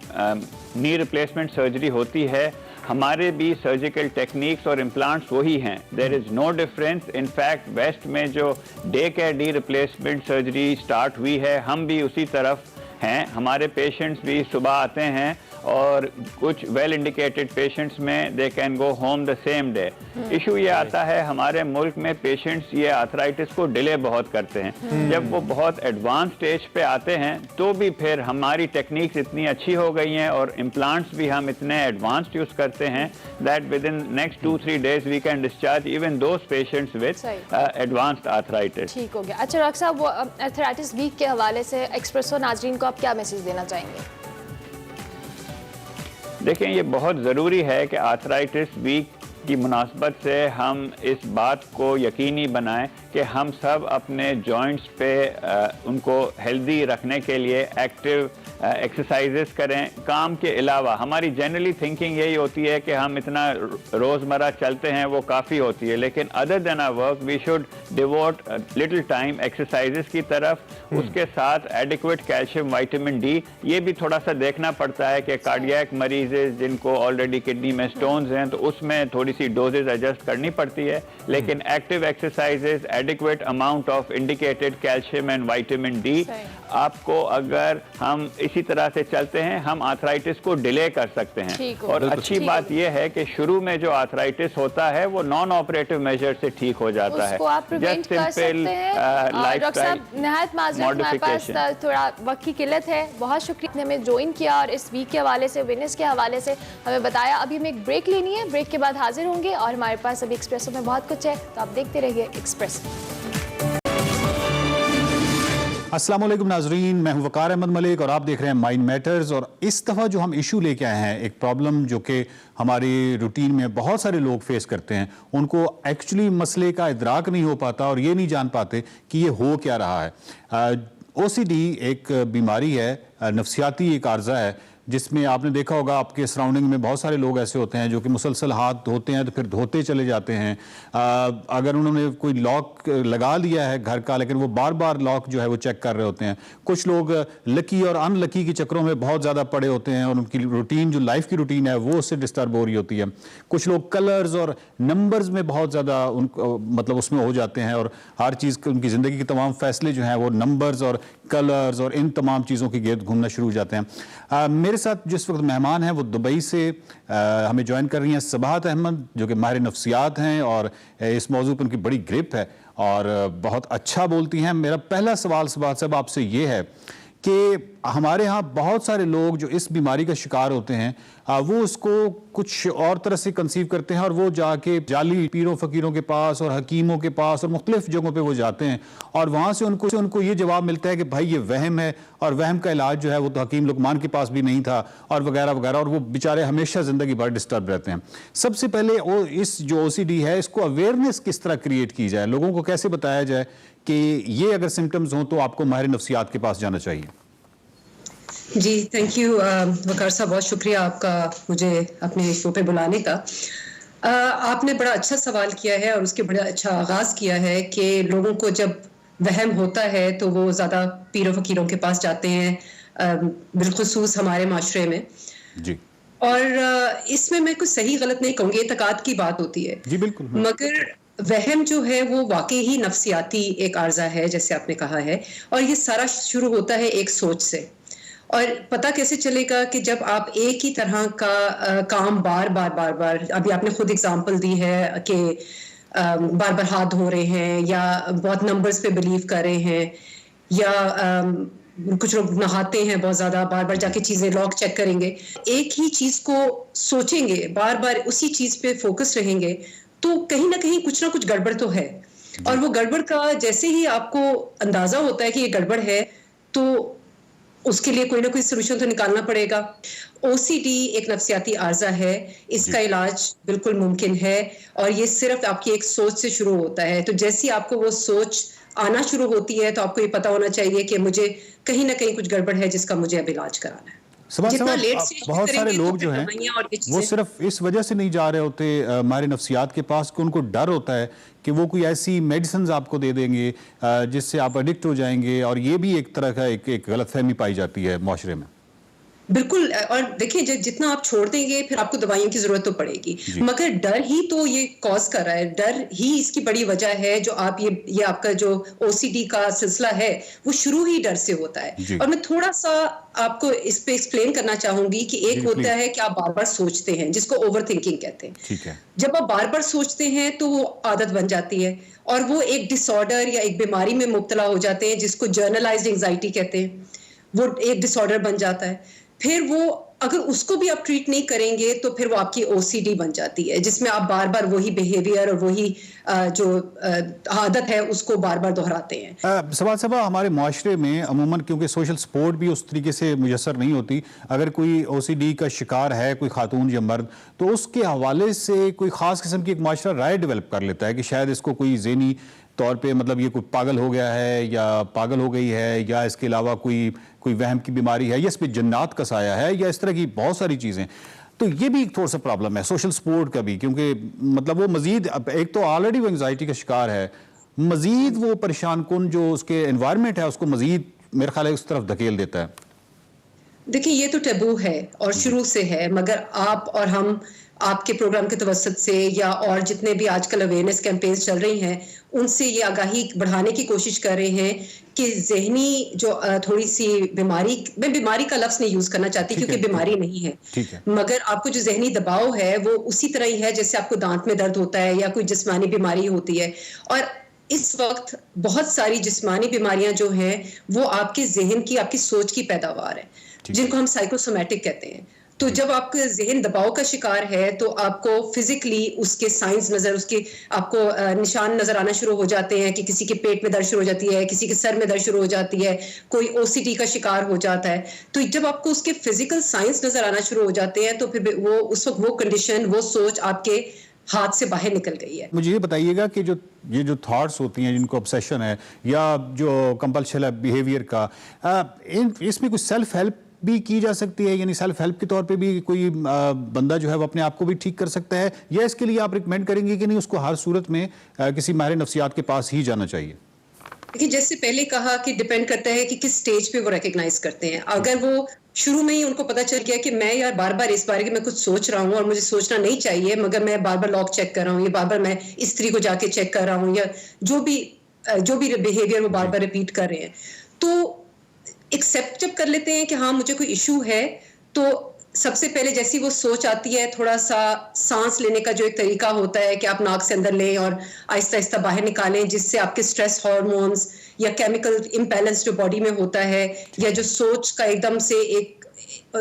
नी रिप्लेसमेंट सर्जरी होती है, हमारे भी सर्जिकल टेक्निक्स और इम्प्लांट्स वही हैं। There is no difference. In fact west में जो day care knee replacement surgery start हुई है, हम भी उसी तरफ हैं। हमारे पेशेंट्स भी सुबह आते हैं और कुछ वेल इंडिकेटेड पेशेंट्स में they can go home the same day. Issue ये आता है हमारे मुल्क में पेशेंट्स ये आर्थराइटिस को डिले बहुत करते हैं। जब वो बहुत एडवांस स्टेज पे आते हैं तो भी फिर हमारी टेक्निक्स इतनी अच्छी हो गई हैं और इम्प्लांट्स भी हम इतने एडवांस्ड यूज करते हैं that within next 2-3 days we can discharge even those patients with advanced arthritis. ठीक हो गया। अच्छा डॉक्टर साहब, वो आर्थराइटिस वीक के हवाले से एक्सप्रेसो नाजरीन को आप क्या मैसेज देना चाहेंगे? देखें, ये बहुत ज़रूरी है कि आर्थराइटिस वीक की मुनासबत से हम इस बात को यकीनी बनाएं कि हम सब अपने जॉइंट्स पे उनको हेल्दी रखने के लिए एक्टिव एक्सरसाइजेस करें। काम के अलावा हमारी जनरली थिंकिंग यही होती है कि हम इतना रोज़मर्रा चलते हैं वो काफ़ी होती है, लेकिन other than our work we should devote little time exercises की तरफ। उसके साथ एडिक्वेट कैल्शियम, विटामिन डी, ये भी थोड़ा सा देखना पड़ता है कि कार्डियक मरीज जिनको ऑलरेडी किडनी में स्टोन्स हैं तो उसमें थोड़ी सी डोजेज एडजस्ट करनी पड़ती है, लेकिन active exercises, adequate amount of indicated calcium and vitamin D, आपको अगर हम इसी तरह से चलते हैं हम आर्थराइटिस को डिले कर सकते हैं। और अच्छी बात यह है कि शुरू में जो आर्थराइटिस होता है वो नॉन ऑपरेटिव मेजर से ठीक हो जाता है। Just simple lifestyle. निहायत माजरत, हमारे पास थोड़ा वक्त की किल्लत है। बहुत शुक्रिया हमें ज्वाइन किया और इस वीक के हवाले से, अवेयरनेस के हवाले से हमें बताया। अभी हमें एक ब्रेक लेनी है, ब्रेक के बाद हाजिर होंगे और हमारे पास अभी एक्सप्रेसो में बहुत कुछ है, तो आप देखते रहिए एक्सप्रेस। अस्सलाम वालेकुम नाजरीन, मैं हूं वकार अहमद मलिक और आप देख रहे हैं माइंड मैटर्स। और इस दफ़ा जो हम इशू लेके आए हैं, एक प्रॉब्लम जो कि हमारी रूटीन में बहुत सारे लोग फेस करते हैं, उनको एक्चुअली मसले का इदराक नहीं हो पाता और ये नहीं जान पाते कि ये हो क्या रहा है। OCD एक बीमारी है, नफ्सियाती एक आर्जा है, जिसमें आपने देखा होगा आपके सराउंडिंग में बहुत सारे लोग ऐसे होते हैं जो कि मुसलसल हाथ धोते हैं तो फिर धोते चले जाते हैं। अगर उन्होंने कोई लॉक लगा लिया है घर का, लेकिन वो बार बार लॉक जो है वो चेक कर रहे होते हैं। कुछ लोग लकी और अनलकी के चक्करों में बहुत ज़्यादा पड़े होते हैं और उनकी रूटीन, जो लाइफ की रूटीन है, वो उससे डिस्टर्ब हो रही होती है। कुछ लोग कलर्स और नंबर्स में बहुत ज़्यादा मतलब उसमें हो जाते हैं और हर चीज़, उनकी ज़िंदगी के तमाम फैसले जो हैं वो नंबर्स और कलर्स और इन तमाम चीज़ों के गिर्द घूमना शुरू हो जाते हैं। मेरे साथ जिस वक्त मेहमान हैं वो दुबई से हमें ज्वाइन कर रही हैं सबाहत अहमद, जो कि माहिर नफ्सियात हैं और इस मौजू पर उनकी बड़ी ग्रिप है और बहुत अच्छा बोलती हैं। मेरा पहला सवाल सबाहत साहब आपसे ये है कि हमारे यहाँ बहुत सारे लोग जो इस बीमारी का शिकार होते हैं वो उसको कुछ और तरह से कंसीव करते हैं और वो जाके जाली पीरों फकीरों के पास और हकीमों के पास और मुख्तलिफ जगहों पे वो जाते हैं और वहाँ से उनको ये जवाब मिलता है कि भाई ये वहम है और वहम का इलाज जो है वो तो हकीम लुकमान के पास भी नहीं था और वगैरह वगैरह, और वो बेचारे हमेशा ज़िंदगी भर डिस्टर्ब रहते हैं। सबसे पहले इस जो OCD है, इसको अवेयरनेस किस तरह क्रिएट की जाए, लोगों को कैसे बताया जाए कि ये अगर सिम्टम्स हों तो आपको माहिर नफ्सियात के पास जाना चाहिए? जी, थैंक यू वकार साहब, बहुत शुक्रिया आपका मुझे अपने शो पे बुलाने का। आपने बड़ा अच्छा सवाल किया है और उसके बड़ा अच्छा आगाज़ किया है कि लोगों को जब वहम होता है तो वो ज़्यादा पीरों फकीरों के पास जाते हैं, बिलखुसूस हमारे माशरे में जी। और इसमें मैं कुछ सही गलत नहीं कहूँगी, इत्तेकाद की बात होती है जी, बिल्कुल। मगर वहम जो है वो वाकई ही नफ्सियाती एक आर्जा है, जैसे आपने कहा है, और ये सारा शुरू होता है एक सोच से। और पता कैसे चलेगा कि जब आप एक ही तरह का काम बार बार, अभी आपने खुद एग्जांपल दी है कि बार बार हाथ धो रहे हैं या बहुत नंबर्स पे बिलीव कर रहे हैं, या कुछ लोग नहाते हैं बहुत ज़्यादा, बार बार जाके चीज़ें लॉक चेक करेंगे, एक ही चीज़ को सोचेंगे, बार बार उसी चीज़ पे फोकस रहेंगे, तो कहीं ना कहीं कुछ ना कुछ गड़बड़ तो है। और वो गड़बड़ का जैसे ही आपको अंदाज़ा होता है कि ये गड़बड़ है तो उसके लिए कोई ना कोई सोल्यूशन तो निकालना पड़ेगा। OCD एक नफ्सियाती आर्जा है, इसका इलाज बिल्कुल मुमकिन है और ये सिर्फ आपकी एक सोच से शुरू होता है। तो जैसी आपको वो सोच आना शुरू होती है तो आपको ये पता होना चाहिए कि मुझे कहीं ना कहीं कुछ गड़बड़ है जिसका मुझे अब इलाज कराना है। जितना लेट स्टेज पे बहुत सारे करेंगे लोग तो जो फिर हैं दवाइयां और ये वो चीजें- सिर्फ इस वजह से नहीं जा रहे होते माहिर नफ्सियात के पास कि उनको डर होता है कि वो कोई ऐसी मेडिसिन आपको दे देंगे जिससे आप एडिक्ट हो जाएंगे, और ये भी एक तरह का एक गलतफहमी पाई जाती है माशरे में। बिल्कुल। और देखिए जितना आप छोड़ देंगे फिर आपको दवाइयों की जरूरत तो पड़ेगी, मगर डर ही तो ये कॉज कर रहा है, डर ही इसकी बड़ी वजह है। जो आप ये आपका जो ओसीडी का सिलसिला है वो शुरू ही डर से होता है। और मैं थोड़ा सा आपको इस पे एक्सप्लेन करना चाहूंगी कि एक होता है कि आप बार बार सोचते हैं, जिसको ओवर थिंकिंग कहते हैं। ठीक है। जब आप बार बार सोचते हैं तो वो आदत बन जाती है और वो एक डिसऑर्डर या एक बीमारी में मुब्तला हो जाते हैं, जिसको जर्नलाइज्ड एंजाइटी कहते हैं। वो एक डिसऑर्डर बन जाता है। फिर वो अगर उसको भी आप ट्रीट नहीं करेंगे तो फिर वो आपकी ओसीडी बन जाती है, जिसमें आप बार बार वही बिहेवियर और वही जो आदत है उसको बार बार दोहराते हैं। सवाल साहब, हमारे माशरे में अमूमन क्योंकि सोशल सपोर्ट भी उस तरीके से मुयसर नहीं होती, अगर कोई ओसीडी का शिकार है, कोई खातून या मर्द, तो उसके हवाले से कोई ख़ास किस्म की एक माशरा राय डेवलप कर लेता है कि शायद इसको कोई ज़हनी तौर पे मतलब ये कोई पागल हो गया है या पागल हो गई है, या इसके अलावा कोई वहम की बीमारी है, या इस पर जन्नात का साया है, या इस तरह की बहुत सारी चीज़ें। तो ये भी एक थोड़ा सा प्रॉब्लम है सोशल सपोर्ट का भी, क्योंकि मतलब वो मजीद एक तो ऑलरेडी वो एंजाइटी का शिकार है, मजीद वो परेशान कुन जो उसके एनवायरनमेंट है उसको मजीद मेरे ख्याल है उस तरफ धकेल देता है। देखिए ये तो टैबू है और शुरू से है, मगर आप और हम आपके प्रोग्राम के तवसत से या और जितने भी आजकल अवेयरनेस कैंपेन्स चल रही हैं उनसे ये आगाही बढ़ाने की कोशिश कर रहे हैं कि जहनी जो थोड़ी सी बीमारी, मैं बीमारी का लफ्ज नहीं यूज करना चाहती क्योंकि बीमारी नहीं है, मगर आपको जो जहनी दबाव है वो उसी तरह ही है जैसे आपको दांत में दर्द होता है या कोई जिस्मानी बीमारी होती है। और इस वक्त बहुत सारी जिस्मानी बीमारियां जो हैं वो आपके जहन की, आपकी सोच की पैदावार है, जिनको हम साइकोसोमैटिक कहते हैं। तो जब आपका जहन दबाव का शिकार है तो आपको फिजिकली उसके साइंस नजर, उसके आपको निशान नजर आना शुरू हो जाते हैं कि किसी के पेट में दर्द शुरू हो जाती है, किसी के सर में दर्द शुरू हो जाती है, कोई ओसीडी का शिकार हो जाता है। तो जब आपको उसके फिजिकल साइंस नजर आना शुरू हो जाते हैं तो फिर वो उस वक्त वो कंडीशन, वो सोच आपके हाथ से बाहर निकल गई है। मुझे ये बताइएगा कि ये जो थॉट्स होती हैं जिनको ऑब्सेशन है या जो कंपल्शन बिहेवियर का, इसमें कुछ सेल्फ हेल्प भी की जा सकती है, यानी सेल्फ हेल्प के तौर पे भी कोई बंदा जो है वो अपने आप को भी ठीक कर सकता है, या इसके लिए आप रिकमेंड करेंगे कि नहीं उसको हर सूरत में किसी माहिर नफ्सियात के पास ही जाना चाहिए? देखिए जैसे पहले कहा कि डिपेंड करता है कि किस स्टेज पे वो रिकग्नाइज करते हैं। अगर वो शुरू में ही उनको पता चल गया कि मैं यार बार बार इस बारे में कुछ सोच रहा हूँ और मुझे सोचना नहीं चाहिए, मगर मैं बार बार लॉक चेक कर रहा हूँ या बार बार मैं स्त्री को जाके चेक कर रहा हूँ, या जो भी बिहेवियर वो बार बार रिपीट कर रहे हैं, तो एक्सेप्ट जब कर लेते हैं कि हाँ मुझे कोई इशू है, तो सबसे पहले जैसी वो सोच आती है, थोड़ा सा सांस लेने का जो एक तरीका होता है कि आप नाक से अंदर लें और आहिस्ता आहिस्ता बाहर निकालें, जिससे आपके स्ट्रेस हार्मोन्स या केमिकल इम्बैलेंस जो बॉडी में होता है, या जो सोच का एकदम से एक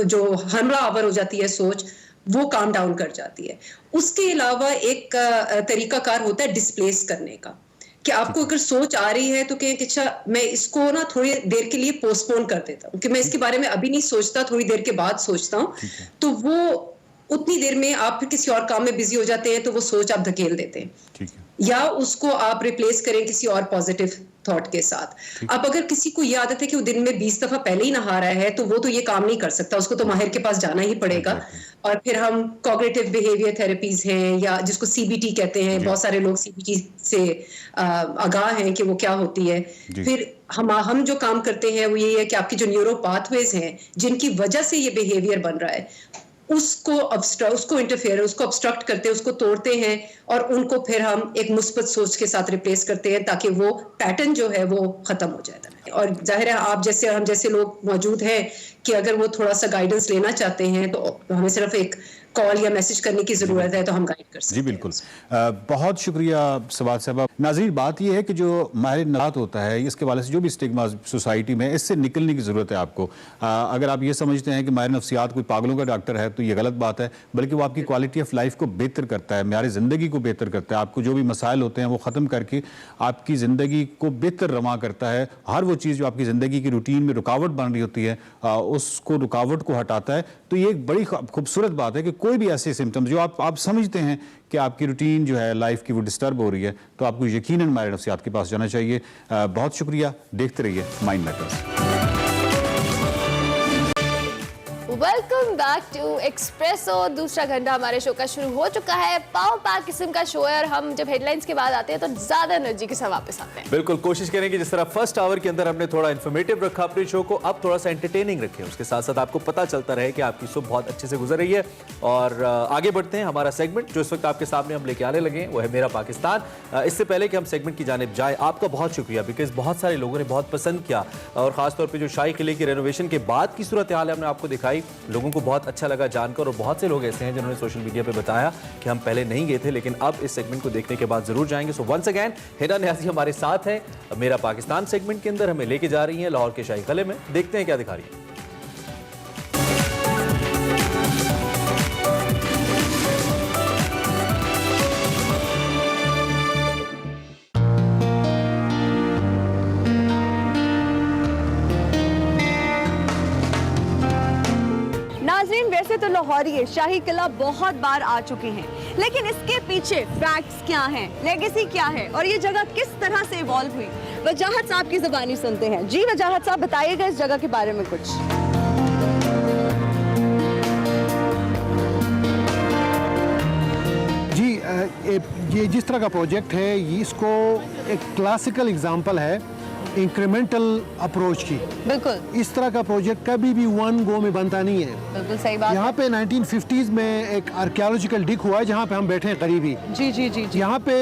जो हमला आवर हो जाती है सोच, वो काम डाउन कर जाती है। उसके अलावा एक तरीकाकार होता है डिस्प्लेस करने का, कि आपको अगर सोच आ रही है तो कहें कि अच्छा मैं इसको ना थोड़ी देर के लिए पोस्टपोन कर देता हूँ, कि मैं इसके बारे में अभी नहीं सोचता, थोड़ी देर के बाद सोचता हूँ, तो वो उतनी देर में आप फिर किसी और काम में बिजी हो जाते हैं तो वो सोच आप धकेल देते हैं, या उसको आप रिप्लेस करें किसी और पॉजिटिव थॉट के साथ। अब अगर किसी को ये आदत है कि वो दिन में 20 दफा पहले ही नहा रहा है तो वो तो ये काम नहीं कर सकता, उसको तो माहिर के पास जाना ही पड़ेगा। और फिर हम कॉग्निटिव बिहेवियर थेरेपीज हैं या जिसको सीबीटी कहते हैं, बहुत सारे लोग सीबीटी से आगाह हैं कि वो क्या होती है। फिर हम जो काम करते हैं वो ये है कि आपकी जो न्यूरो पाथवेज हैं जिनकी वजह से ये बिहेवियर बन रहा है उसको ऑब्स्ट्रक्ट करते हैं, उसको तोड़ते हैं और उनको फिर हम एक मुस्बत सोच के साथ रिप्लेस करते हैं ताकि वो पैटर्न जो है वो खत्म हो जाए। और जाहिर है आप जैसे हम जैसे लोग मौजूद हैं कि अगर वो थोड़ा सा गाइडेंस लेना चाहते हैं तो हमें सिर्फ एक कॉल या मैसेज करने की जरूरत है तो हम गाइड कर सकते हैं। जी बिल्कुल, बहुत शुक्रिया सवाद साहब। नाज़रीन, बात यह है कि जो माहिर नफ्सियात होता है इसके वाले से जो भी स्टिग्मा सोसाइटी में, इससे निकलने की ज़रूरत है आपको। अगर आप ये समझते हैं कि माहिर नफ्सियात कोई पागलों का डॉक्टर है तो ये गलत बात है, बल्कि वो आपकी क्वालिटी ऑफ लाइफ को बेहतर करता है, म्यार ज़िंदगी को बेहतर करता है, आपको जो भी मसाइल होते हैं वो ख़त्म करके आपकी ज़िंदगी को बेहतर रवा करता है। हर वो चीज़ जो आपकी ज़िंदगी की रूटीन में रुकावट बन रही होती है उसको रुकावट को हटाता है। तो ये एक बड़ी खूबसूरत बात है कि कोई भी ऐसे सिम्टम्स जो आप समझते हैं कि आपकी रूटीन जो है लाइफ की वो डिस्टर्ब हो रही है तो आपको यकीनन माहिर नफ्सियात के पास जाना चाहिए। बहुत शुक्रिया, देखते रहिए mind matters. Welcome back to Expresso. दूसरा घंटा हमारे शो का शुरू हो चुका है। पाव पैक किस्म का शो है और हम जब हेडलाइंस के बाद आते हैं तो ज्यादा एनर्जी के साथ वापस आते हैं। बिल्कुल कोशिश करें कि जिस तरह फर्स्ट आवर के अंदर हमने थोड़ा इन्फॉर्मेटिव रखा अपने शो को, अब थोड़ा सा एंटरटेनिंग रखें। उसके साथ साथ आपको पता चलता रहे कि आपकी सुबह बहुत अच्छे से गुजर रही है। और आगे बढ़ते हैं। हमारा सेगमेंट जो इस वक्त आपके सामने हम लेके आने लगे हैं वो है मेरा पाकिस्तान। इससे पहले कि हम सेगमेंट की जानिब जाए, आपका बहुत शुक्रिया, बिकॉज बहुत सारे लोगों ने बहुत पसंद किया और खासतौर पर जो शाही किले की रेनोवेशन के बाद की सूरत हाल हमने आपको दिखाई, लोगों को बहुत अच्छा लगा जानकर। और बहुत से लोग ऐसे हैं जिन्होंने सोशल मीडिया पे बताया कि हम पहले नहीं गए थे लेकिन अब इस सेगमेंट को देखने के बाद जरूर जाएंगे। So once again Hina Niazi हमारे साथ है मेरा पाकिस्तान सेगमेंट के अंदर, हमें लेके जा रही हैं लाहौर के शाही किले में। देखते हैं क्या दिखा रही है। नाज़रीन, वैसे तो लाहौरी शाही किला बहुत बार आ चुके हैं, लेकिन इसके पीछे फैक्ट्स क्या हैं, लेगेसी क्या है और ये जगह किस तरह से इवॉल्व हुई, वजाहत साहब की ज़बानी सुनते हैं। जी वजाहत साहब, बताइएगा इस जगह के बारे में कुछ। जी, ये जिस तरह का प्रोजेक्ट है, ये इसको एक क्लासिकल एग्जांपल है इंक्रीमेंटल अप्रोच की। बिल्कुल इस तरह का प्रोजेक्ट कभी भी वन गो में बनता नहीं है। बिल्कुल सही बात। यहाँ पे 1950s में एक आर्कियोलॉजिकल डिग हुआ है जहाँ पे हम बैठे हैं करीबी। जी जी जी, जी। यहाँ पे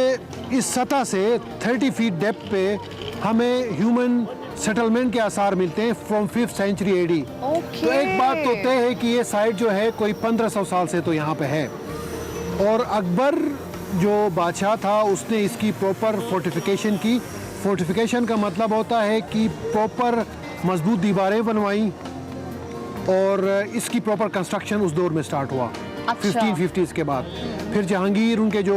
इस सतह से 30 फीट डेप्थ पे हमें ह्यूमन सेटलमेंट के आसार मिलते हैं फ्रॉम 5th सेंचुरी AD। तो एक बात तो तय है कि ये साइट जो है कोई 1500 साल से तो यहाँ पे है। और अकबर जो बादशाह था उसने इसकी प्रॉपर फोर्टिफिकेशन की। फोर्टिफिकेशन का मतलब होता है कि प्रॉपर मजबूत दीवारें बनवाई और इसकी प्रॉपर कंस्ट्रक्शन उस दौर में स्टार्ट हुआ। 1550s के बाद फिर जहांगीर, उनके जो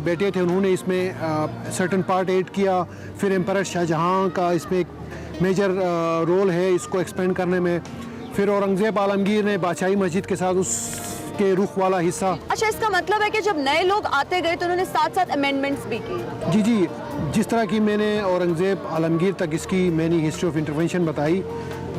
बेटे थे, उन्होंने इसमें सर्टन पार्ट ऐड किया। फिर एम्परर शाहजहां का इसमें एक मेजर रोल है इसको एक्सपेंड करने में। फिर औरंगजेब आलमगीर ने बादशाही मस्जिद के साथ उसके रुख वाला हिस्सा। अच्छा, इसका मतलब है कि जब नए लोग आते गए तो उन्होंने साथ साथ अमेंडमेंट्स भी की। जी जी, जिस तरह की मैंने औरंगजेब आलमगीर तक इसकी मैंने हिस्ट्री ऑफ इंटरवेंशन बताई,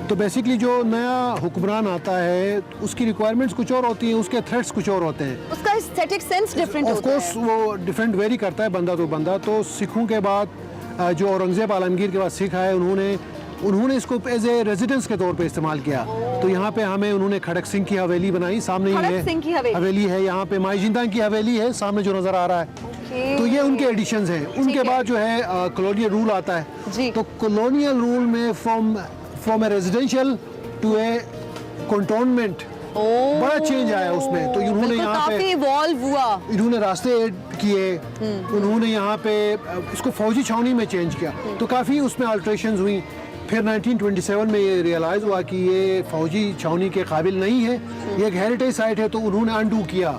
तो बेसिकली जो नया हुक्मरान आता है उसकी रिक्वायरमेंट्स कुछ और होती हैं, उसके थ्रेट्स कुछ और होते हैं, उसका एस्थेटिक सेंस डिफरेंट होता है। ऑफ कोर्स वो डिफरेंट वेरी करता है बंदा तो बंदा। तो सिखों के बाद जो औरंगजेब आलमगीर के बाद सिख आए, उन्होंने इसको एज ए रेजिडेंस के तौर पे इस्तेमाल किया। तो यहाँ पे हमें उन्होंने खड़क सिंह की हवेली बनाई, सामने ही है हवेली है। यहाँ पे माई जिंदा की हवेली है, सामने जो नजर आ रहा है। तो ये उनके एडिशंस हैं। उनके बाद जो है कॉलोनियल रूल आता है। तो कॉलोनियल रूल में from a residential to a cantonment बड़ा चेंज आया उसमें। तो उन्होंने यहाँ पे इवॉल्व हुआ, इन्होंने रास्ते ऐड किए, उन्होंने यहाँ पे इसको फौजी छावनी में चेंज किया। तो काफ़ी उसमें अल्ट्रेशंस हुई। फिर 1927 में ये रियलाइज़ हुआ कि ये फौजी छावनी के काबिल नहीं है, ये एक हेरिटेज साइट है, तो उन्होंने अनडू किया।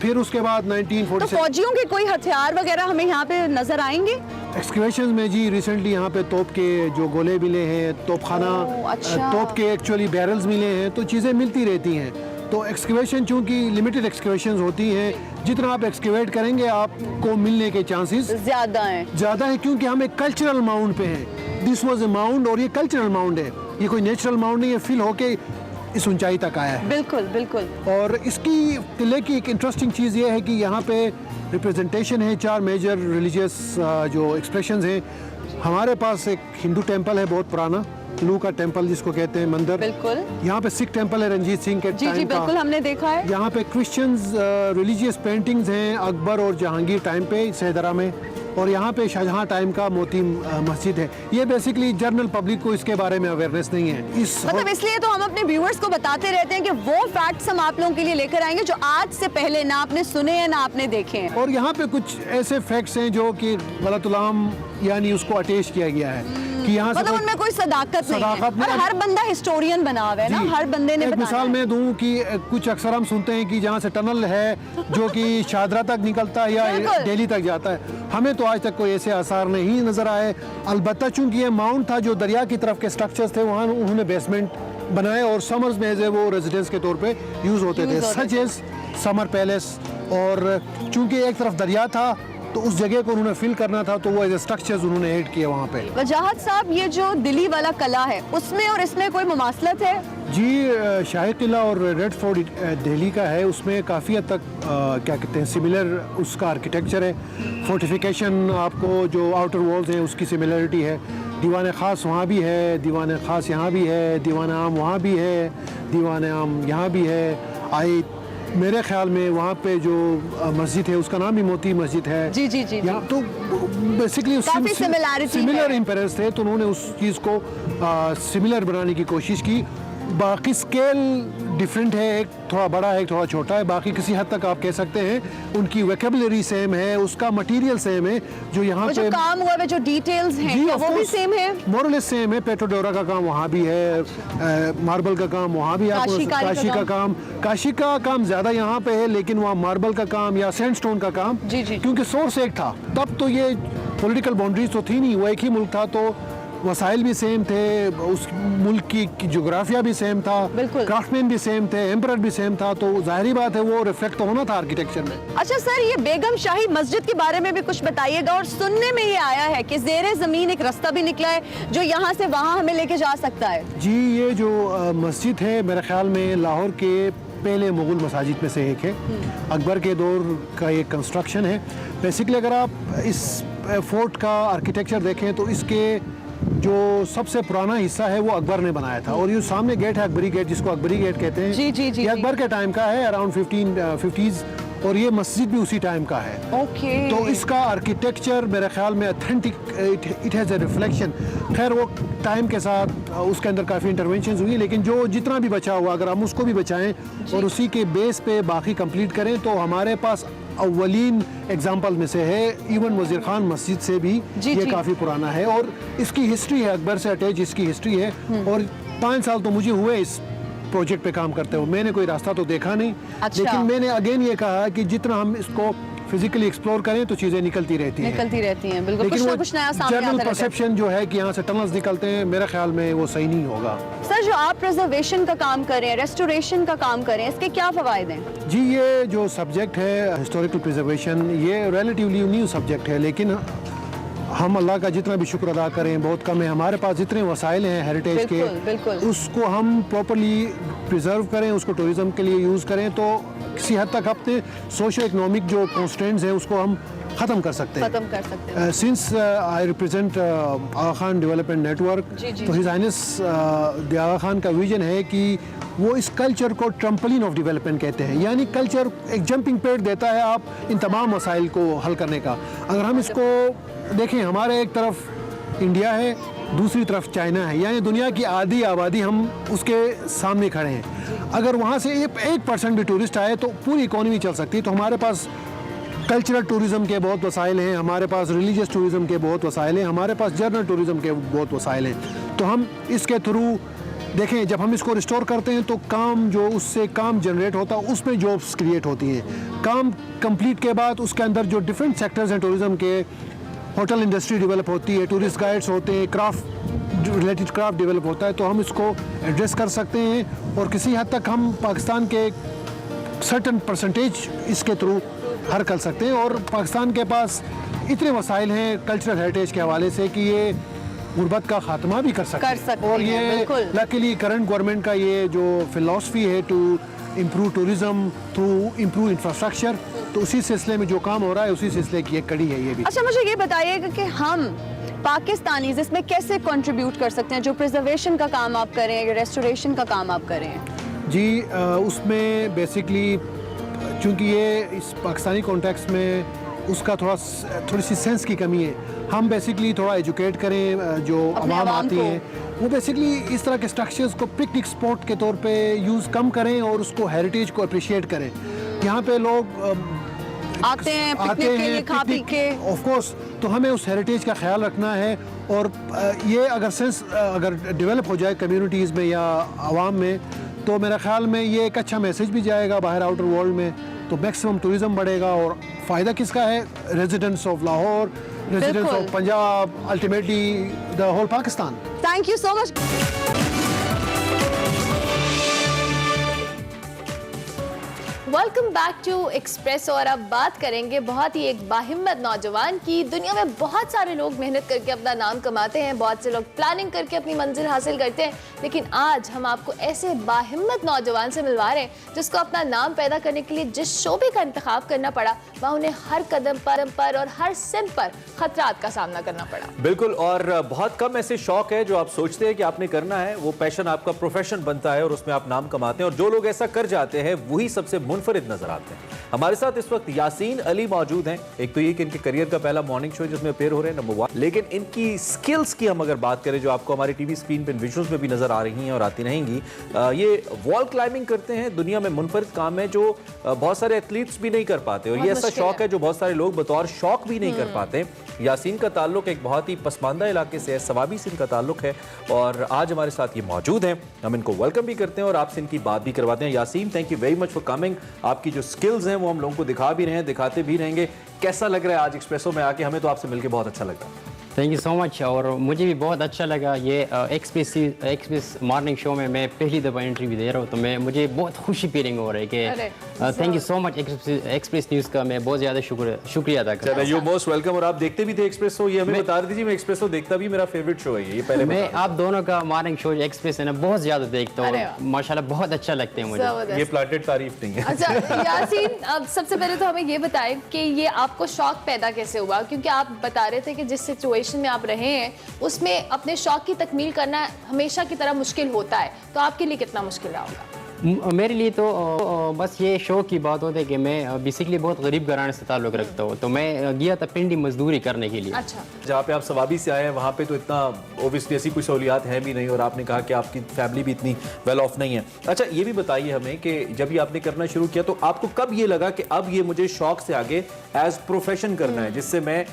फिर उसके बाद 1947 तो फौजियों के कोई हथियार वगैरह हमें यहाँ पे नजर आएंगे एक्सकवेशन में। जी, रिसेंटली यहाँ पे तोप के जो गोले मिले हैं, तोपखाना, अच्छा। तोप के एक्चुअली बैरल्स मिले हैं, तो चीज़ें मिलती रहती हैं। तो एक्सकवेशन चूँकि लिमिटेड एक्सकवेशन होती हैं, जितना आप एक्सकवेट करेंगे आपको मिलने के चांसेस ज़्यादा है क्योंकि हम एक कल्चरल माउंड पे हैं। दिस वॉज ए माउंड और ये कल्चरल माउंड है, ये कोई नेचुरल माउंड नहीं है, फिल होके इस ऊंचाई तक आया है। बिल्कुल बिल्कुल। और इसकी किले की एक इंटरेस्टिंग चीज़ ये है कि यहाँ पे रिप्रेजेंटेशन है 4 मेजर रिलीजियस जो एक्सप्रेशंस हैं। हमारे पास एक हिंदू टेम्पल है बहुत पुराना, लू का टेम्पल जिसको कहते हैं मंदिर। बिल्कुल। यहाँ पे सिख टेम्पल है रंजीत सिंह के टाइम का। जी बिल्कुल, हमने देखा है। यहाँ पे क्रिश्चियंस रिलीजियस पेंटिंग्स हैं अकबर और जहांगीर टाइम पे सहदरा में। और यहाँ पे शाहजहां टाइम का मोती मस्जिद है। ये बेसिकली जनरल पब्लिक को इसके बारे में अवेयरनेस नहीं है। मतलब इसलिए तो हम अपने व्यूअर्स को बताते रहते हैं कि वो फैक्ट्स हम आप लोगों के लिए लेकर आएंगे जो आज से पहले ना आपने सुने हैं ना आपने देखे हैं। और यहाँ पे कुछ ऐसे फैक्ट्स हैं जो कि गलतुलाम यानी उसको अटैच किया गया है कि यहाँ मतलब उनमें कोई सदाकत नहीं है। और हर बंदा हिस्टोरियन बना हुआ है ना, हर बंदे ने बताया। मिसाल मैं दूं कि कुछ अक्सर हम सुनते हैं कि जहाँ से टनल है जो कि शादरा तक निकलता है या दिल्ली तक जाता है, हमें तो आज तक कोई ऐसे आसार नहीं नजर आए। अलबत्ता चूंकि ये माउंट था जो दरिया की तरफ के स्ट्रक्चर्स थे, वहाँ उन्होंने बेसमेंट बनाए और समर्स में वो रेजिडेंस के तौर पे यूज होते थे, सच एज समर पैलेस। और चूंकि एक तरफ दरिया था तो उस जगह को उन्होंने फिल करना था, तो वो एज स्ट्रक्चर्स उन्होंने ऐड किए वहाँ पे। वजाहत साहब, ये जो दिल्ली वाला किला है उसमें और इसमें कोई मुमासलत है? जी, शाही किला और रेड फोर्ट दिल्ली का है, उसमें काफ़ी हद तक क्या कहते हैं सिमिलर उसका आर्किटेक्चर है। फोर्टिफिकेशन आपको जो आउटर वॉल्स हैं उसकी सिमिलरिटी है। दीवान ख़ास वहाँ भी है, दीवान ख़ास यहाँ भी है, दीवान आम वहाँ भी है, दीवान आम यहाँ भी है। मेरे ख्याल में वहाँ पे जो मस्जिद है उसका नाम भी मोती मस्जिद है। जी जी जी, यहाँ तो बेसिकली सिमिलर इम्पेरेंस थे, तो उन्होंने उस चीज़ को सिमिलर बनाने की कोशिश की। बाकी स्केल डिफरेंट है, एक थोड़ा बड़ा है, एक थोड़ा छोटा है। बाकी किसी हद तक आप कह सकते हैं उनकी वोकैबुलरी सेम है, उसका मटेरियल सेम है। जो यहाँ पे काम हुआ है, जो डिटेल्स हैं वो भी सेम है, मोरलेस सेम है। पेट्रोडोरा का काम वहाँ भी है, मार्बल का काम वहाँ भी है, काशी का काम ज़्यादा यहाँ पे है, लेकिन वहाँ मार्बल का काम या सैंडस्टोन का काम, क्योंकि सोर्स एक था। तब तो ये पॉलिटिकल बाउंड्रीज तो थी नहीं, वो एक ही मुल्क था, तो वसाइल भी सेम थे, उस मुल्क की जोग्राफिया भी सेम था, क्राफ्टमैन भी सेम थे, एम्परर भी सेम था, तो जाहिर बात है वो रिफ्लेक्ट होना था आर्किटेक्चर में। अच्छा सर, ये बेगम शाही मस्जिद के बारे में भी कुछ बताइएगा। और सुनने में ये आया है कि ज़ेरे ज़मीन एक रास्ता भी निकला है जो यहाँ से वहाँ हमें लेके जा सकता है। जी, ये जो मस्जिद है मेरे ख्याल में लाहौर के पहले मुगल मसाजिद में से एक है। अकबर के दौर का ये कंस्ट्रक्शन है। बेसिकली अगर आप इस फोर्ट का आर्किटेक्चर देखें तो इसके जो सबसे पुराना हिस्सा है वो अकबर ने बनाया था। और ये सामने गेट है अकबरी गेट, जिसको अकबरी गेट कहते हैं। जी जी जी, ये अकबर के टाइम का है, अराउंड 1550s, और ये मस्जिद भी उसी टाइम का है। ओके। तो इसका आर्किटेक्चर मेरे ख्याल में authentic, it has a reflection. खैर वो टाइम के साथ उसके अंदर काफ़ी इंटरवेंशंस हुई, लेकिन जो जितना भी बचा हुआ अगर हम उसको भी बचाएं और उसी के बेस पे बाकी कंप्लीट करें, तो हमारे पास अव्वलीन एग्जाम्पल में से है। इवन वज़ीर खान मस्जिद से भी ये काफ़ी पुराना है और इसकी हिस्ट्री है, अकबर से अटैच इसकी हिस्ट्री है। और 5 साल तो मुझे हुए इस प्रोजेक्ट पे काम करते हुए, मैंने कोई रास्ता तो देखा नहीं। अच्छा। लेकिन मैंने अगेन ये कहा कि जितना हम इसको फिजिकली एक्सप्लोर करें तो चीजें निकलती रहती हैं, बिल्कुल। कुछ ना कुछ नया सामने आता रहता है। जनरल परसेप्शन जो है कि यहाँ से टनल्स निकलते हैं, मेरे ख्याल में वो सही नहीं होगा। सर, जो आप प्रिजर्वेशन का काम करें, रेस्टोरेशन का काम करें, इसके क्या फायदे हैं? जी, ये जो सब्जेक्ट है हिस्टोरिकल प्रिजर्वेशन, ये रिलेटिवली न्यू सब्जेक्ट है, लेकिन हम अल्लाह का जितना भी शुक्र अदा करें बहुत कम है। हमारे पास जितने वसाइल हैं हेरिटेज के, उसको हम प्रॉपरली प्रिजर्व करें, उसको टूरिज्म के लिए यूज़ करें, तो किसी हद तक अपने सोशो इकोनॉमिक जो कॉन्स्टेंट्स हैं उसको हम ख़त्म कर सकते हैं। Since I represent Aga Khan development network, तो his highness the Aga Khan का विजन है कि वो इस कल्चर को ट्रम्पलिन ऑफ डेवलपमेंट कहते हैं। यानी कल्चर एक जंपिंग पैड देता है आप इन तमाम मसाइल को हल करने का। अगर हम इसको देखें, हमारे एक तरफ इंडिया है, दूसरी तरफ चाइना है, यानी दुनिया की आधी आबादी हम उसके सामने खड़े हैं। अगर वहाँ से 1% भी टूरिस्ट आए तो पूरी इकोनॉमी चल सकती है। तो हमारे पास कल्चरल टूरिज्म के बहुत वसाइल हैं, हमारे पास रिलीजियस टूरिज्म के बहुत वसाइल हैं, हमारे पास जर्नल टूरिज्म के बहुत वसाइल हैं। तो हम इसके थ्रू देखें, जब हम इसको रिस्टोर करते हैं तो काम जो उससे काम जनरेट होता है उसमें जॉब्स क्रिएट होती हैं। काम कंप्लीट के बाद उसके अंदर जो डिफरेंट सेक्टर्स हैं टूरिज्म के, होटल इंडस्ट्री डेवलप होती है, टूरिस्ट गाइड्स होते हैं, क्राफ्ट रिलेटेड क्राफ्ट डेवलप होता है, तो हम इसको एड्रेस कर सकते हैं। और किसी हद तक हम पाकिस्तान के सर्टन परसेंटेज इसके थ्रू हर कर सकते हैं। और पाकिस्तान के पास इतने वसाइल हैं कल्चरल हेरिटेज के हवाले से कि ये गुर्बत का खात्मा भी कर सकते हैं। और ये लकीली करंट गवर्नमेंट का ये जो फिलॉसफी है to improve tourism through improve infrastructure, तो उसी सिलसिले में जो काम हो रहा है उसी सिलसिले की एक कड़ी है ये भी। अच्छा, मुझे ये बताइएगा कि हम पाकिस्तानी इसमें कैसे कंट्रीब्यूट कर सकते हैं, जो प्रिजर्वेशन का काम आप करें, रेस्टोरेशन का काम आप करें? जी, उसमें बेसिकली चूँकि ये इस पाकिस्तानी कॉन्टेक्स्ट में उसका थोड़ी सी सेंस की कमी है। हम बेसिकली थोड़ा एजुकेट करें जो आवाम आती है, वो बेसिकली इस तरह के स्ट्रक्चर्स को पिकनिक स्पॉट के तौर पे यूज़ कम करें और उसको हेरिटेज को अप्रिशिएट करें। यहाँ पे लोग आते हैं खा पी के, ऑफ कोर्स, तो हमें उस हेरिटेज का ख्याल रखना है। और ये अगर सेंस अगर डेवलप हो जाए कम्युनिटीज़ में या आवाम में, तो मेरे ख्याल में ये एक अच्छा मैसेज भी जाएगा बाहर आउटर वर्ल्ड में, तो मैक्सिमम टूरिज्म बढ़ेगा। और फ़ायदा किसका है? Residents of Lahore, residents of Punjab, ultimately the whole Pakistan. Thank you so much. Welcome back to Express. और अब बात करेंगे बहुत ही एक बाहिम्मत नौजवान की। दुनिया में बहुत सारे लोग मेहनत करके अपना नाम कमाते हैं, बहुत से लोग प्लानिंग करके अपनी मंजिल हासिल करते हैं, लेकिन आज हम आपको ऐसे बाहिम्मत नौजवान से मिलवा रहे हैं जिसको अपना नाम पैदा करने के लिए जिस शोबे का इंतखाब करना पड़ा वहाँ उन्हें हर कदम पर और हर सिंह पर खतरात का सामना करना पड़ा। बिल्कुल, और बहुत कम ऐसे शौक है जो आप सोचते हैं कि आपने करना है, वो पैशन आपका प्रोफेशन बनता है और उसमें आप नाम कमाते हैं, और जो लोग ऐसा कर जाते हैं वही सबसे मुनफरिद नजर आते हैं। हमारे साथ इस वक्त यासीन अली मौजूद हैं। एक तो ये कि इनके करियर का पहला मॉर्निंग शो जिसमें अपेयर हो रहे हैं, नंबर 1, लेकिन इनकी स्किल्स की हम अगर बात करें जो आपको हमारी टीवी स्क्रीन पर विजुअल्स में भी नजर आ रही हैं और आती रहेंगी, ये वॉल क्लाइंबिंग करते हैं। दुनिया में मुनफरिद काम है जो बहुत सारे एथलीट्स भी नहीं कर पाते, और ये ऐसा शौक है जो बहुत सारे लोग बतौर शौक भी नहीं कर पाते। यासीन का ताल्लुक एक बहुत ही पसमानदा इलाके से है, सवाबी से इनका ताल्लुक है, और आज हमारे साथ ये मौजूद हैं। हम इनको वेलकम भी करते हैं और आपसे इनकी बात भी करवाते हैं। Yasin, thank you very much for coming. आपकी जो स्किल्स हैं वो हम लोगों को दिखा भी रहे हैं, दिखाते भी रहेंगे। कैसा लग रहा है आज एक्सप्रेसो में आके? हमें तो आपसे मिलकर बहुत अच्छा लग रहा है। थैंक यू सो मच, और मुझे भी बहुत अच्छा लगा ये एक्सप्रेस मॉर्निंग शो में मैं पहली दफ़ा इंटरव्यू दे रहा हूँ, तो मुझे बहुत खुशी फीलिंग हो रही है कि thank you so much express news का। मैं बहुत ज़्यादा शुक्रिया अदा करता हूँ। You most welcome. और आप देखते भी थे एक्सप्रेसो? ये हमें बता दीजिए। मैं एक्सप्रेसो देखता भी, मेरा फेवरेट शो है ये। पहले मैं आप दोनों का मॉर्निंग शो एक्सप्रेस है ना बहुत ज़्यादा देखता हूँ, माशाल्लाह बहुत अच्छा लगते हैं मुझे। ये प्लाटेड तारीफ नहीं है। अच्छा यासीन, अब सबसे पहले तो हमें ये बताएं कि ये आपको शौक पैदा कैसे हुआ, क्योंकि आप बता रहे थे कि जिस सिचुएशन में आप रहे हैं उसमें अपने शौक की तकमील करना हमेशा की तरह मुश्किल होता है, तो आपके लिए कितना मुश्किल रहा होगा? मेरे लिए तो बस ये शौक की बात होती है कि मैं बेसिकली बहुत गरीब घराने से ताल्लुक़ रखता हूँ, तो मैं गया था पिंडी मजदूरी करने के लिए। अच्छा। जहाँ पे आप सवाबी से आए हैं वहाँ पे तो इतना ओबियसली ऐसी कोई सहूलियात है भी नहीं, और आपने कहा कि आपकी फैमिली भी इतनी वेल ऑफ नहीं है। अच्छा, ये भी बताइए हमें कि जब ये आपने करना शुरू किया तो आपको कब ये लगा कि अब ये मुझे शौक से आगे एज प्रोफेशन करना है, जिससे मैं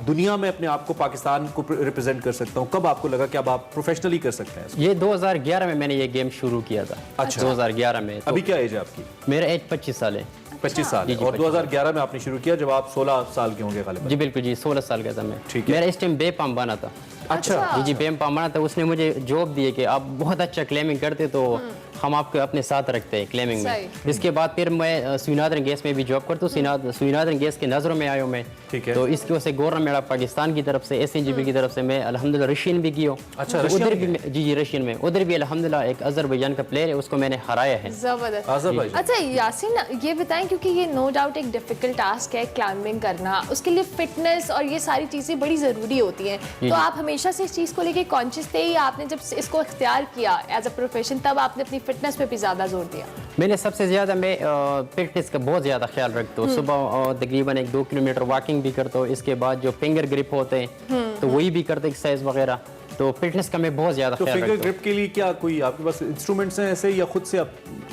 दुनिया में अपने आप को, पाकिस्तान को रिप्रेजेंट कर सकता हूँ? कब आपको लगा कि अब आप प्रोफेशनली कर सकते हैं? ये 2011 में मैंने ये गेम शुरू किया था। अच्छा। 2011 में। अभी क्या एज है आपकी? मेरा एज 25 साल है। 25 साल। और 2011 में आपने शुरू किया जब आप 16 साल के होंगे गालिबन? जी बिल्कुल जी, 16 साल का था मैं। ठीक है। मेरा इस टाइम बेपाम बना था। अच्छा। जी बेम पाम बना था। उसने मुझे जॉब दिए कि आप बहुत अच्छा क्लेमिंग करते तो हम आपको अपने साथ रखते हैं क्लेमिंग में। इसके बाद फिर मैं सुनादन गैस में भी जॉब करता हूँ। सुनादन गैस के नज़रों में आया हूँ मैं। ठीक है। तो इसकी वजह से गवर्नमेंट पाकिस्तान की तरफ से, SNGP की तरफ से मैं अल्हम्दुलिल्लाह रशियन भी की हूँ। अच्छा, तो उधर भी जी रशियन में, उधर भी अल्हम्दुलिल्लाह एक अजरबैजान का प्लेयर है, उसको मैंने हराया है। जबरदस्त। अच्छा यासीन, ये बताएं, क्योंकि ये नो डाउट एक डिफिकल्ट टास्क है क्लाइंबिंग करना, उसके लिए फिटनेस और ये सारी चीज़ें बड़ी ज़रूरी होती हैं, तो आप हमेशा से इस चीज़ को लेके कॉन्शियस थे, या आपने जब इसको इख्तियार किया एज अ प्रोफेशन तब आपने अपनी फिटनेस पे भी ज़्यादा जोर दिया? मैंने सबसे ज़्यादा मैं फिटनेस का बहुत ज़्यादा ख्याल रखता हूँ। सुबह तकरीबन 1-2 किलोमीटर वॉकिंग भी करता हूँ। इसके बाद जो फिंगर ग्रिप होते हैं तो वही भी करते एक्सरसाइज वगैरह। तो फिटनेस का मैं बहुत ज़्यादा ख्याल रखता हूँ। फिंगर ग्रिप के लिए क्या कोई आपके पास इंस्ट्रूमेंट्स हैं ऐसे, या खुद से आप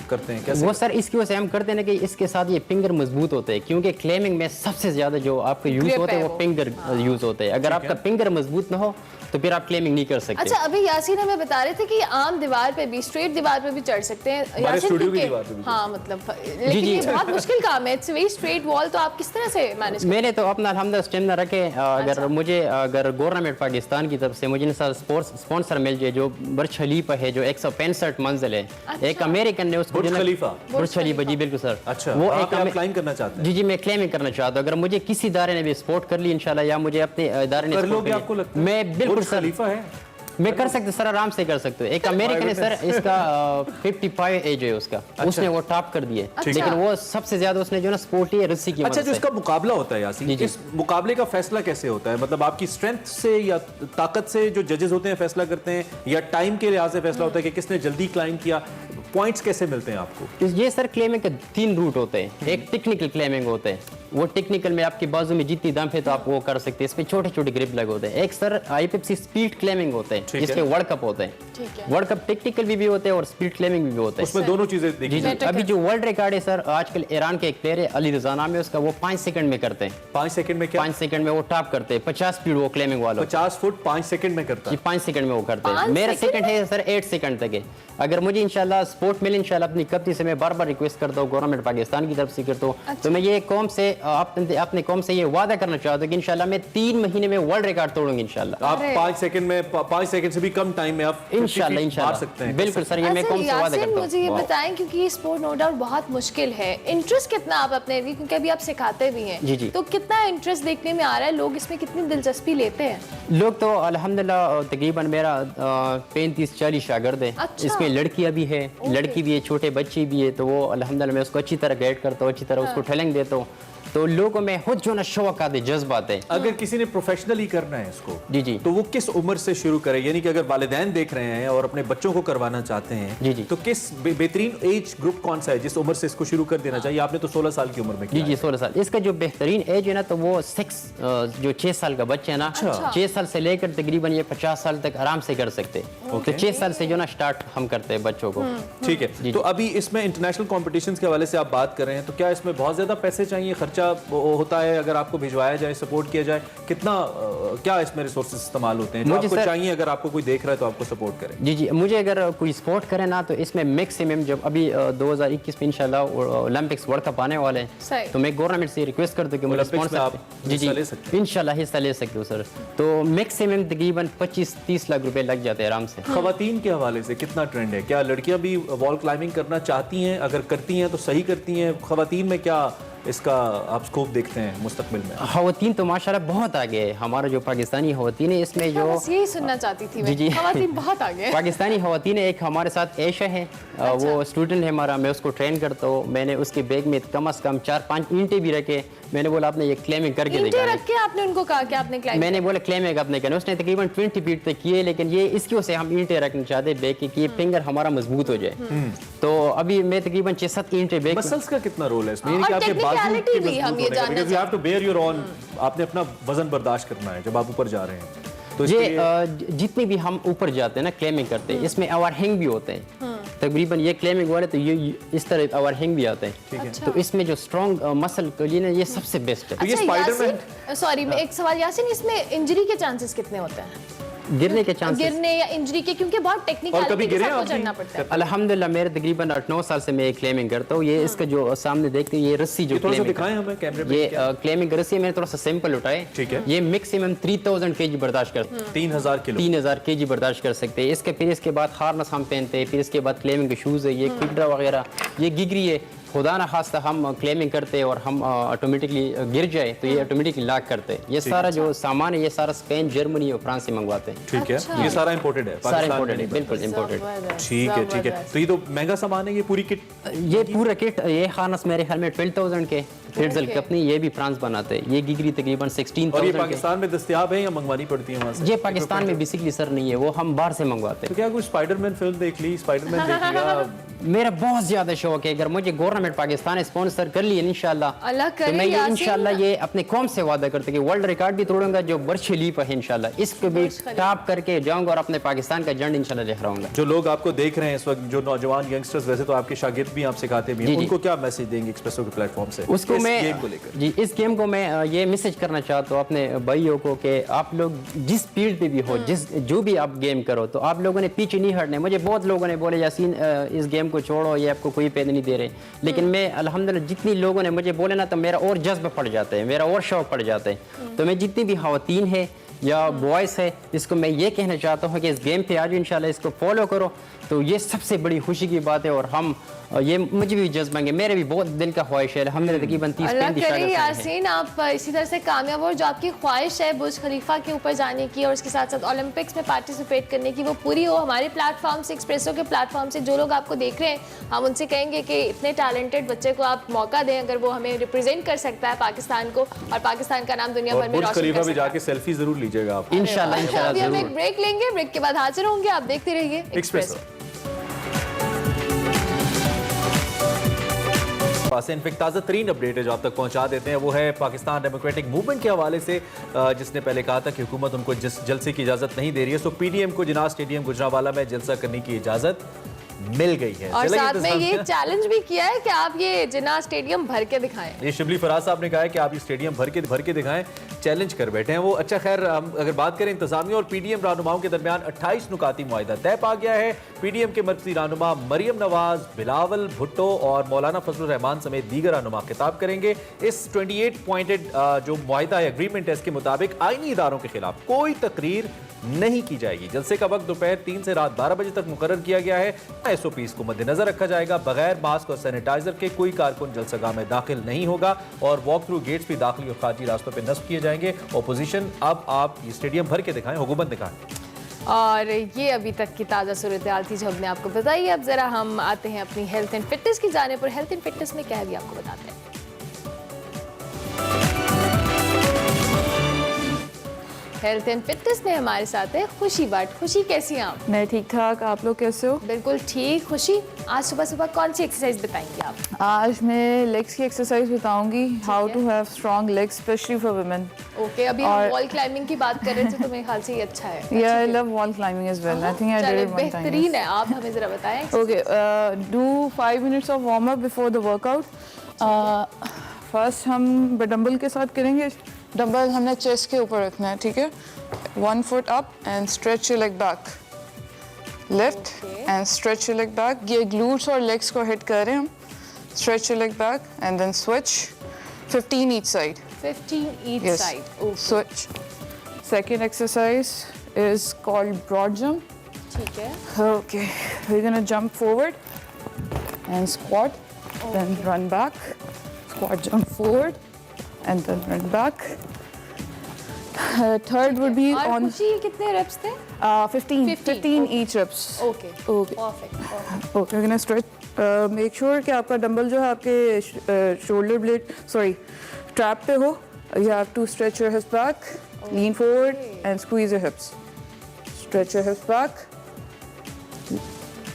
करते हैं? कैसे? वो सर इसकी वजह से हम करते हैं ना कि इसके साथ ये फिंगर मजबूत होते हैं, क्योंकि क्लेमिंग में सबसे ज़्यादा जो आपके यूज़ होते हैं वो फिंगर यूज़ होते हैं। अगर आपका फिंगर मजबूत ना हो तो फिर आप क्लेमिंग नहीं कर सकते। अच्छा, अभी यासीन हमें बता रहे थे कि आम दीवार पे भी, स्ट्रेट दीवार पे भी चढ़ सकते हैं। स्टूडियो की दीवार पे भी? हाँ, मतलब लेकिन ये बहुत मुश्किल काम है, इट्स वेरी स्ट्रेट वॉल, तो आप किस तरह से मैनेज? मैंने तो अपना अल्हम्दुलिल्लाह स्टेमिना रखे। अगर मुझे गवर्नमेंट पाकिस्तान की तरफ से मुझे स्पॉन्सर मिल जाए, जो बुर्ज खलीफा है जो 165 मंजिल है, एक अमेरिकन ने उसको बुर्ज खलीफा, जी बिल्कुल सर। अच्छा, वो एक आप क्लाइंब करना चाहते हैं? जी मैं क्लेमिंग करना चाहता हूँ। अगर मुझे किसी इदारे ने भी सपोर्ट कर ली इंशाल्लाह, या मुझे अपने इदारे ने कर लोगे आपको लगता है? मैं बिल्कुल खलीफा है, मैं कर सकते सर, आराम से कर सकते हो। एक अमेरिकन है सर, इसका 55 एज है उसका। अच्छा। उसने वो टॉप कर दिए। अच्छा। लेकिन वो सबसे ज्यादा उसने जो ना स्पोर्ट है रस्सी की। अच्छा, जो इसका मुकाबला होता है यासीन, इस मुकाबले का फैसला कैसे होता है? मतलब आपकी स्ट्रेंथ से या ताकत से जो जजेस होते हैं फैसला करते हैं, या टाइम के लिहाज से फैसला होता है कि किसने जल्दी क्लाइंब किया? पॉइंट्स कैसे मिलते हैं आपको? ये सर क्लेमिंग के 3 रूट होते हैं। एक टेक्निकल क्लेमिंग होते हैं, वो टेक्निकल में आपकी बाजू में जितनी दम है तो आप वो कर सकते हैं, इसमें छोटे छोटे ग्रिप लगे होते हैं। एक सर IPFC स्पीड क्लेमिंग होते हैं, जिसके वर्ल्ड कप होते हैं। वर्ल्ड कप टेक्निकल भी होते हैं और स्पीड क्लेमिंग भी होते हैं। उसमें दोनों चीजें देखी जी। अभी जो वर्ल्ड रिकॉर्ड है सर, आजकल ईरान के एक प्लेयर है अली रजा नाम है उसका, वो 5 सेकंड में करते हैं। 5 सेकंड में क्या? 5 सेकंड में वो टॉप करते हैं। 50 स्पीड वो क्लेमिंग वाला, 50 फुट 5 सेकंड में करता है। 5 सेकंड में वो करते हैं। मेरा सेकंड है सर 8 सेकंड तक है। अगर मुझे इंशाल्लाह सपोर्ट मिले इंशाल्लाह। अपनी कंपनी से मैं बार बार रिक्वेस्ट करता हूँ, गवर्नमेंट पाकिस्तान की तरफ से करता हूँ। तो मैं ये कौम से अपने कौम से ये वादा करना चाहता हूँ कि इंशाल्लाह मैं 3 महीने में वर्ल्ड रिकॉर्ड तोड़ूंगी इंशाल्लाह। आप 5 सेकंड से भी कम टाइम में आप इंशाल्लाह मार सकते हैं। बिल्कुल सर, ये मैं कौम से वादा करता हूँ। मुझे ये बताएं, क्योंकि ये स्पोर्ट नो डाउट बहुत मुश्किल है, इंटरेस्ट कितना आप अपने, क्योंकि अभी आप सिखाते भी हैं जी, तो कितना इंटरेस्ट देखने में आ रहा है, लोग इसमें कितनी दिलचस्पी लेते हैं? लोग तो अल्हम्दुलिल्लाह तकरीबन मेरा 35-40 शागिर्द है। अच्छा। इसमें लड़कियां भी है, लड़की भी है, छोटे बच्चे भी है, तो वो अल्हम्दुलिल्लाह मैं उसको अच्छी तरह गाइड करता हूँ, अच्छी तरह उसको ट्रेनिंग देता हूँ। तो लोगों में खुद जो ना शौक आते, जज्बात है। अगर किसी ने प्रोफेशनली करना है इसको जी जी, तो वो किस उम्र से शुरू करे? यानी कि अगर वालिदैन देख रहे हैं और अपने बच्चों को करवाना चाहते हैं जी जी, तो किस बेहतरीन एज ग्रुप कौन सा है जिस उम्र से इसको शुरू कर देना चाहिए? आपने तो 16 साल की उम्र में किया। जी जी, 16 साल। इसका जो बेहतरीन एज है ना, तो वो 6 साल का बच्चा है ना, 6 साल से लेकर तकरीबन ये 50 साल तक आराम से कर सकते। तो 6 साल से जो ना स्टार्ट हम करते हैं बच्चों को। ठीक है, तो अभी इसमें इंटरनेशनल कॉम्पिटिशंस के हवाले से आप बात कर रहे हैं, तो क्या इसमें बहुत ज्यादा पैसे चाहिए, खर्चा होता है? अगर आपको भिजवाया जाए, सपोर्ट किया जाए, कितना क्या इसमें रिसोर्सेज इस्तेमाल होते हैं जो आपको चाहिए? अगर आपको कोई देख रहा है तो आपको सपोर्ट करें। जी जी, मुझे अगर कोई सपोर्ट करे ना, तो इसमें मैक्सिमम जब अभी 2021 में इंशाल्लाह ओलंपिक्स वर्ल्ड कप आने वाले हैं, तो मैं गवर्नमेंट से रिक्वेस्ट करता हूँ कि मुझे स्पॉन्सर, जी जी इंशाल्लाह हिस्सा ले सकते हो सर। तो मैक्सिमम तकरीबन 25-30 लाख रुपए लग जाते हैं आराम से। खवातीन के हवाले से कितना ट्रेंड है? क्या लड़कियां भी वॉल क्लाइंबिंग करना चाहती हैं? अगर करती हैं तो सही करती हैं? खवातीन में क्या इसका आप स्कोप देखते हैं मुस्तकबिल में? खवातीन तो माशाल्लाह बहुत आगे है। हमारा जो पाकिस्तानी खवातीन है इसमें जो, बस यही सुनना चाहती थी मैं, खवातीन बहुत आगे है। पाकिस्तानी खवातीन है, एक हमारे साथ ऐशा है, वो स्टूडेंट है हमारा, मैं उसको ट्रेन करता हूँ। मैंने उसके बैग में कम से कम 4-5 ईंटें भी रखे। मैंने बोला आपने ये क्लेमिंग करके दिखाया। रख के आपने उनको कहा कि आपने क्लाइंब? मैंने बोला क्लेमिंग आपने करना। उसने तकरीबन 20 फीट तक किए, लेकिन ये इसकी वजह से हम ईंटें रखना चाहते बैग की कि ये फिंगर हमारा मजबूत हो जाए। तो अभी मैं तकरीबन 6-7 ईंटें बैग। मसल्स का कितना रोल है इसमें? यानी कि आपके बाजू की मजबूत होने का, because you have to bear your own, आपने अपना वजन बर्दाश्त करना है जब आप ऊपर जा रहे हैं। तो ये जितने भी हम ऊपर जाते हैं ना क्लेमिंग करते हैं, इसमें ओवरहैंग भी होते हैं। तकरीबन ये क्लेमिंग वाले तो ये इस तरह ओवरहैंग भी आते हैं। ठीक है, तो इसमें जो स्ट्रॉन्ग मसल के लिए ना ये सबसे बेस्ट है। तो ये स्पाइडरमैन, सॉरी मैं एक सवाल यासिन, इसमें इंजरी के चांसेस कितने होते हैं? गिरने के चांसेस, गिरने या इंजरी के, क्योंकि बहुत टेक्निकल के साथ चलना पड़ता है। अल्हम्दुलिल्लाह मेरे तकरीबन 8-9 साल से मैं क्लेमिंग करता हूँ। ये इसका जो सामने देखते हैं ये रस्सी जो क्लेमिंग दिखाएं हमें कैमरे पे, ये क्लेमिंग रस्सी है। मैंने थोड़ा सा सैंपल उठाए। ठीक है, ये मैक्सिमम 3000 केजी बर्दाश्त करते हैं। 3000 केजी बर्दाश्त कर सकते हैं। इसके फिर इसके बाद हार्नस हम पहनते हैं, फिर इसके बाद क्लेमिंग के शूज़ है, ये क्विकड्रा वगैरह, ये गिगरी है। खुदा ना खास्ता हम क्लेमिंग करते हैं और हम ऑटोमेटिकली गिर जाए तो ये ऑटोमेटिकली लॉक करते हैं। ये सारा जो सामान है ये सारा स्पेन, जर्मनी और फ्रांस से मंगवाते हैं। ठीक है, ये सारा इंपोर्टेड है, सारा इंपोर्टेड है, बिल्कुल इंपोर्टेड। ठीक है, ठीक है। तो ये तो महंगा सामान है, ये पूरी किट, ये पूरा किट, ये हार्नस मेरे ख्याल में 12,000 के। फिट्जल कंपनी ये भी फ्रांस बनाते हैं। ये गिगरी तकरीबन 16,000। और ये पाकिस्तान में दस्तयाब है या मंगवानी पड़ती है वहाँ से? ये पाकिस्तान में बेसिकली सर नहीं है, वो हम बाहर से मंगवाते हैं। तो क्या कोई स्पाइडरमैन फिल्म देख ली, स्पाइडरमैन देख लिया? मेरा बहुत ज्यादा शौक है, अगर मुझे गवर्नमेंट पाकिस्तान स्पॉन्सर कर लिए इंशाल्लाह, तो मैं ये इंशाल्लाह ये अपने कौम से वादा करते कि वर्ल्ड रिकॉर्ड भी तोड़ूंगा जो बुर्ज खलीफा है इंशाल्लाह, इसको भी टॉप करके जाऊंगा और अपने पाकिस्तान का झंडा इंशाल्लाह लहराऊंगा। जो लोग आपको देख रहे हैं इस वक्त, जो नौजवान यंगस्टर्स, वैसे तो आपके शागिर्द भी आप सिखाते भी हैं, उनको क्या मैसेज देंगे एक्सप्रेसो के प्लेटफॉर्म से उसको मैं गेम को लेकर? जी, इस गेम को मैं ये मैसेज करना चाहता हूँ अपने भाइयों को कि आप लोग जिस फील्ड पे भी हो, जो भी आप गेम करो, तो आप लोगों ने पीछे नहीं हटना है। मुझे बहुत लोगों ने बोले यासीन इस गेम को छोड़ो, ये आपको कोई पैदा नहीं दे रहे, लेकिन मैं अल्हम्दुलिल्लाह जितनी लोगों ने मुझे बोले ना, तो मेरा और जज्बा पड़ जाता है, मेरा और शौक पड़ जाता है। तो मैं जितनी भी खवातीन है या बॉयज़ है, इसको मैं ये कहना चाहता हूँ कि इस गेम पे आज इंशाल्लाह इसको फॉलो करो, तो ये सबसे बड़ी खुशी की बात है। और हम ये मुझे भी जज्बाएंगे, मेरे भी बहुत दिल का ख्वाहिश है। हमने तकरीबन 30-35 साल यासीन आप इसी तरह से कामयाब हो, जो आपकी ख्वाहिश है बुर्ज खलीफा के ऊपर जाने की और उसके साथ साथ ओलंपिक्स में पार्टिसिपेट करने की, वो पूरी हो। हमारे प्लेटफॉर्म से, एक्सप्रेसो के प्लेटफॉर्म से जो लोग आपको देख रहे हैं, हम उनसे कहेंगे कि इतने टैलेंटेड बच्चे को आप मौका दें, अगर वो हमें रिप्रेजेंट कर सकता है पाकिस्तान को, और पाकिस्तान का नाम दुनिया भर में रोशन कर सकता है। जाके सेल्फी जरूर लीजिएगा आप इंशाल्लाह। अभी हम एक ब्रेक लेंगे, ब्रेक के बाद हाजिर होंगे, आप देखते रहिए एक्सप्रेसो। इनफैक्ट ताज़ा तरीन अपडेट है जो आप तक पहुंचा देते हैं, वो है पाकिस्तान डेमोक्रेटिक मूवमेंट के हवाले से, जिसने पहले कहा था कि हुकूमत उनको जलसे की इजाज़त नहीं दे रही है। सो पीडीएम को जिनाह स्टेडियम गुजरांवाला में जलसा करने की इजाज़त मिल गई है। और चलें साथ में इंतजामिया। ये चैलेंज भी किया है कि आप ये जिन्ना स्टेडियम भर के दिखाएं। ये शिबली फराज साहब ने कहा है कि आप ये स्टेडियम भर के दिखाएं, चैलेंज कर बैठे हैं वो। अच्छा खैर, हम अगर बात करें इंतजामिया और पीडीएम रहनुमाओं के दरमियान 28 नुकाती मुआहिदा तय पा गया है। पीडीएम के मरकजी रहनुमा मरियम नवाज, बिलावल भुट्टो और मौलाना फजलुर रहमान समेत दीगर रहनुमा खिताब करेंगे। इस 28 पॉइंटेड जो मुआहिदा एग्रीमेंट है, इसके मुताबिक आईनी इदारों के खिलाफ कोई तकरीर नहीं की जाएगी। जलसे का वक्त दोपहर 3 से रात 12 बजे तक मुकर्रर किया गया है। एसओपीज को मद्देनजर रखा जाएगा। बगैर मास्क और सैनिटाइजर के कोई कारकुन जलसगाह में दाखिल नहीं होगा और वॉक थ्रू गेट्स भी दाखिली और खारजी रास्तों पर नस्ब किए जाएंगे। ओपोजिशन, अब आप ये स्टेडियम भर के दिखाएं, हुकूमत दिखाएं। और ये अभी तक की ताज़ा सूरत हाल थी जो हमने आपको बताई। अब जरा हम आते हैं अपनी हेल्थ एंड फिटनेस की जाने पर। हेल्थ एंड फिटनेस में क्या है भी आपको बताते हैं। हेल्थ एंड फिटनेस में हमारे साथ है खुशी भट्ट। खुशी, कैसी हैं आप? मैं ठीक ठाक, आप लोग कैसे हो? बिल्कुल ठीक। खुशी, आज सुबह सुबह कौन सी एक्सरसाइज बताएंगे आप? आज मैं लेग्स की एक्सरसाइज बताऊंगी, how to have strong legs specially for women. Okay, अभी हम वॉल क्लाइंबिंग की बात कर रहे थे तो मेरे ख्याल से ये अच्छा है। या I love wall climbing as well. I think I did it one time. बेहतरीन है, आप हमें जरा बताएं। Okay, do 5 minutes of warm up before the workout. First हम डंबल के साथ करेंगे। डंबल हमने चेस्ट के ऊपर रखना है, ठीक है? 1 foot up and stretch your leg back. Lift and stretch your leg back. ये glutes और legs को hit कर रहे हैं हम. Stretch your leg back and then switch. 15 each side. 15 each Yes. side. Okay. Switch. Second exercise is called broad jump. ठीक है। Okay. We're gonna jump forward and squat. Then run back. Squat, jump forward and then run back. Third would be और on खुशी, कितने reps थे? 15 each reps. Okay. Okay. Perfect. Okay, we're gonna stretch. Make sure कि आपका dumbbell जो है आपके shoulder blade, sorry, trap पे हो. You have to stretch your hips back, lean forward and squeeze your hips. Stretch your hips back.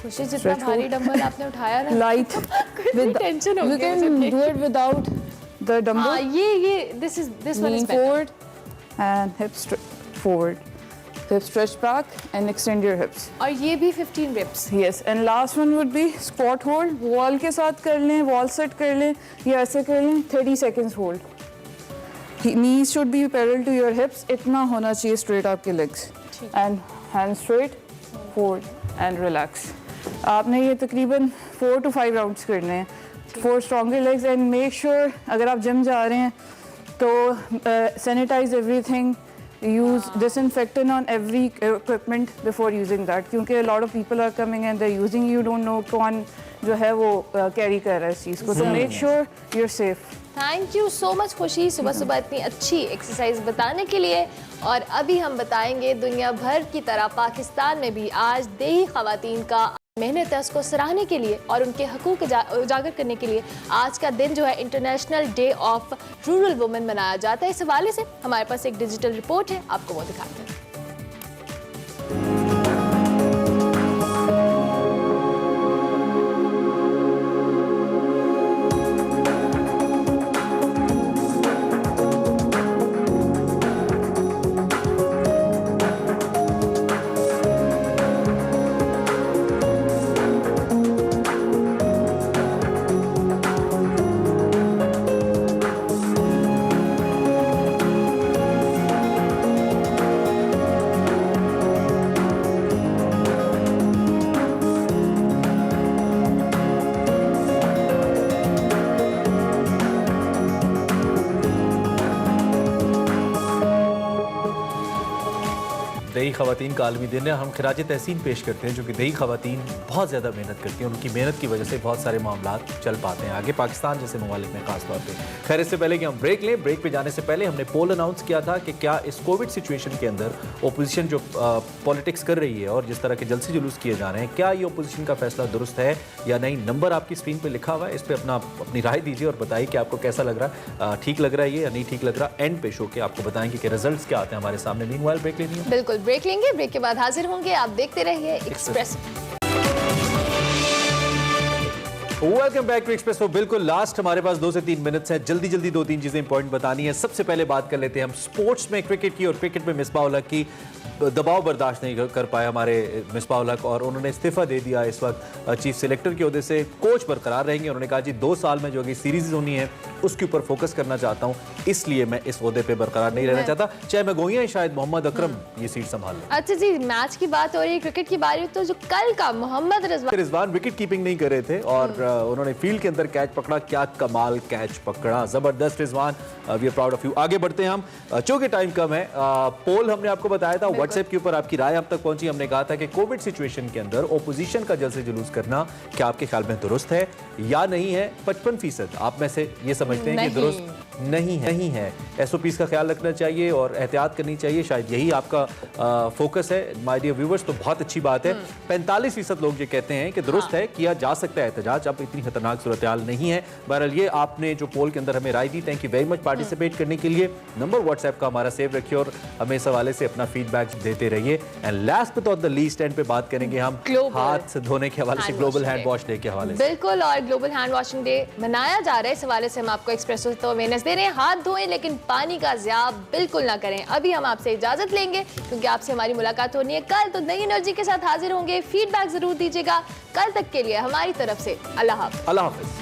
खुशी, जितना भारी डंबल आपने उठाया ना, Light. टेंशन हो You गया can मुझे। do it without the dumbbell. हाँ, ये this one Lean is better. forward and hips forward. Hips stretch back and extend your hips. और ये भी 15 reps. Yes, and last one would be squat hold. Wall के साथ कर लें, wall set कर लें या ऐसे कर लें. 30 seconds hold. Knees should be parallel to your hips. इतना होना चाहिए straight आपके legs. And hands straight, forward and relax. आपने ये तकरीबन 4 to 5 rounds करने हैं. For stronger legs and make sure अगर आप जिम जा रहे हैं तो sanitize everything. Use disinfectant on every equipment before using that. क्योंकि a lot of people are coming and they're using, you don't know कौन जो है वो carry कर रहा है इस चीज़ को. So make sure you're safe. Thank you so much खुशी, सुबह सुबह इतनी अच्छी एक्सरसाइज बताने के लिए। और अभी हम बताएंगे दुनिया भर की तरह पाकिस्तान में भी आज देही खवातीन का मेहनत है उसको सराहने के लिए और उनके हकूक उजागर करने के लिए आज का दिन जो है international day of rural women मनाया जाता है। इस हवाले से हमारे पास एक डिजिटल रिपोर्ट है, आपको वो दिखाते हैं। दही खवातीन का आलमी दिन है। हम खराज तहसीन पेश करते हैं, जो कि दही खवातीन बहुत ज़्यादा मेहनत करती हैं। उनकी मेहनत की वजह से बहुत सारे मामला चल पाते हैं आगे, पाकिस्तान जैसे ममालिक में खास तौर पे। खैर, इससे पहले कि हम ब्रेक लें, ब्रेक पे जाने से पहले हमने पोल अनाउंस किया था कि क्या इस कोविड सिचुएशन के अंदर ओपोजिशन जो पॉलिटिक्स कर रही है और जिस तरह के जलसी जुलूस किए जा रहे हैं, क्या ये ओपोजिशन का फैसला दुरुस्त है या नहीं। नंबर आपकी स्क्रीन पर लिखा हुआ है, इस पर अपनी राय दीजिए और बताइए कि आपको कैसा लग रहा है, ठीक लग रहा है ये या नहीं ठीक लग रहा। एंड पे शो के आपको बताएंगे कि रिजल्ट्स क्या आते हैं हमारे सामने। मीनवाइल ब्रेक लेनी है, बिल्कुल ब्रेक लेंगे, ब्रेक के बाद हाजिर होंगे। आप देखते रहिए Express. Welcome back to Express. तो बिल्कुल लास्ट हमारे पास 2 से 3 मिनट्स हैं, जल्दी जल्दी 2-3 चीजें इंपॉर्टेंट बतानी है। सबसे पहले बात कर लेते हैं हम स्पोर्ट्स में क्रिकेट की, और क्रिकेट में मिसबाह उल हक की दबाव बर्दाश्त नहीं कर पाए हमारे मिसबाह उल हक, और उन्होंने इस्तीफा दे दिया। इस वक्त चीफ सेलेक्टर के ओहदे से कोच बरकरार रहेंगे। उन्होंने कहा जी 2 साल में जो कि सीरीज होनी है उसके ऊपर फोकस करना चाहता हूं, इसलिए मैं इस ओहदे पे बरकरार नहीं रहना चाहता, चाहे मैं गोइयां शायद मोहम्मद अकरम ये सीट संभाल लें। अच्छा जी, मैच की बात हो रही है, क्रिकेट की बारी, तो जो कल का मोहम्मद रिजवान विकेट कीपिंग नहीं कर रहे थे और उन्होंने फील्ड के अंदर कैच पकड़ा। क्या कमाल कैच पकड़ा, जबरदस्त Rizwan, we are proud of you. आगे बढ़ते हैं हम, चूंकि टाइम कम है। पोल हमने आपको बताया था, व्हाट्सएप के ऊपर आपकी राय हम तक पहुंची। हमने कहा था कि कोविड सिचुएशन के अंदर ओपोजिशन का जलसे जुलूस करना क्या आपके ख्याल में दुरुस्त है या नहीं है? 55% आप में से ये समझते हैं कि दुरुस्त नहीं है। एसओपीज का ख्याल रखना चाहिए और एहतियात करनी चाहिए, शायद यही आपका फोकस है माय डियर व्यूवर्स, तो बहुत अच्छी बात है। 45% लोग ये कहते हैं कि दुरुस्त है, किया जा सकता है एहतजाज, अब इतनी खतरनाक सूरत हाल नहीं है। बहरहाल ये आपने जो पोल के अंदर हमें राय दी, thank you very much participate करने के लिए। नंबर व्हाट्सएप का हमारा सेव रखिए और हमें इस हवाले से अपना फीडबैक देते रहिए। And last but not the least and पे बात करेंगे हम हाथ धोने के हवाले से, ग्लोबल हैंड वॉश डे के हवाले से। बिल्कुल, और ग्लोबल हैंड वॉशिंग डे मनाया जा रहा है, इस हवाले से हम आपको एक्सप्रेसो तो अवेयरनेस दे रहे हैं। हाथ धोएं लेकिन पानी का ज़िया बिल्कुल ना करें। अभी हम आपसे इजाजत लेंगे क्योंकि आपसे हमारी मुलाकात होनी है कल, तो नई एनर्जी के साथ हाजिर होंगे। फीडबैक जरूर दीजिएगा। कल तक के लिए हमारी तरफ से अल्लाह हाफ़िज़।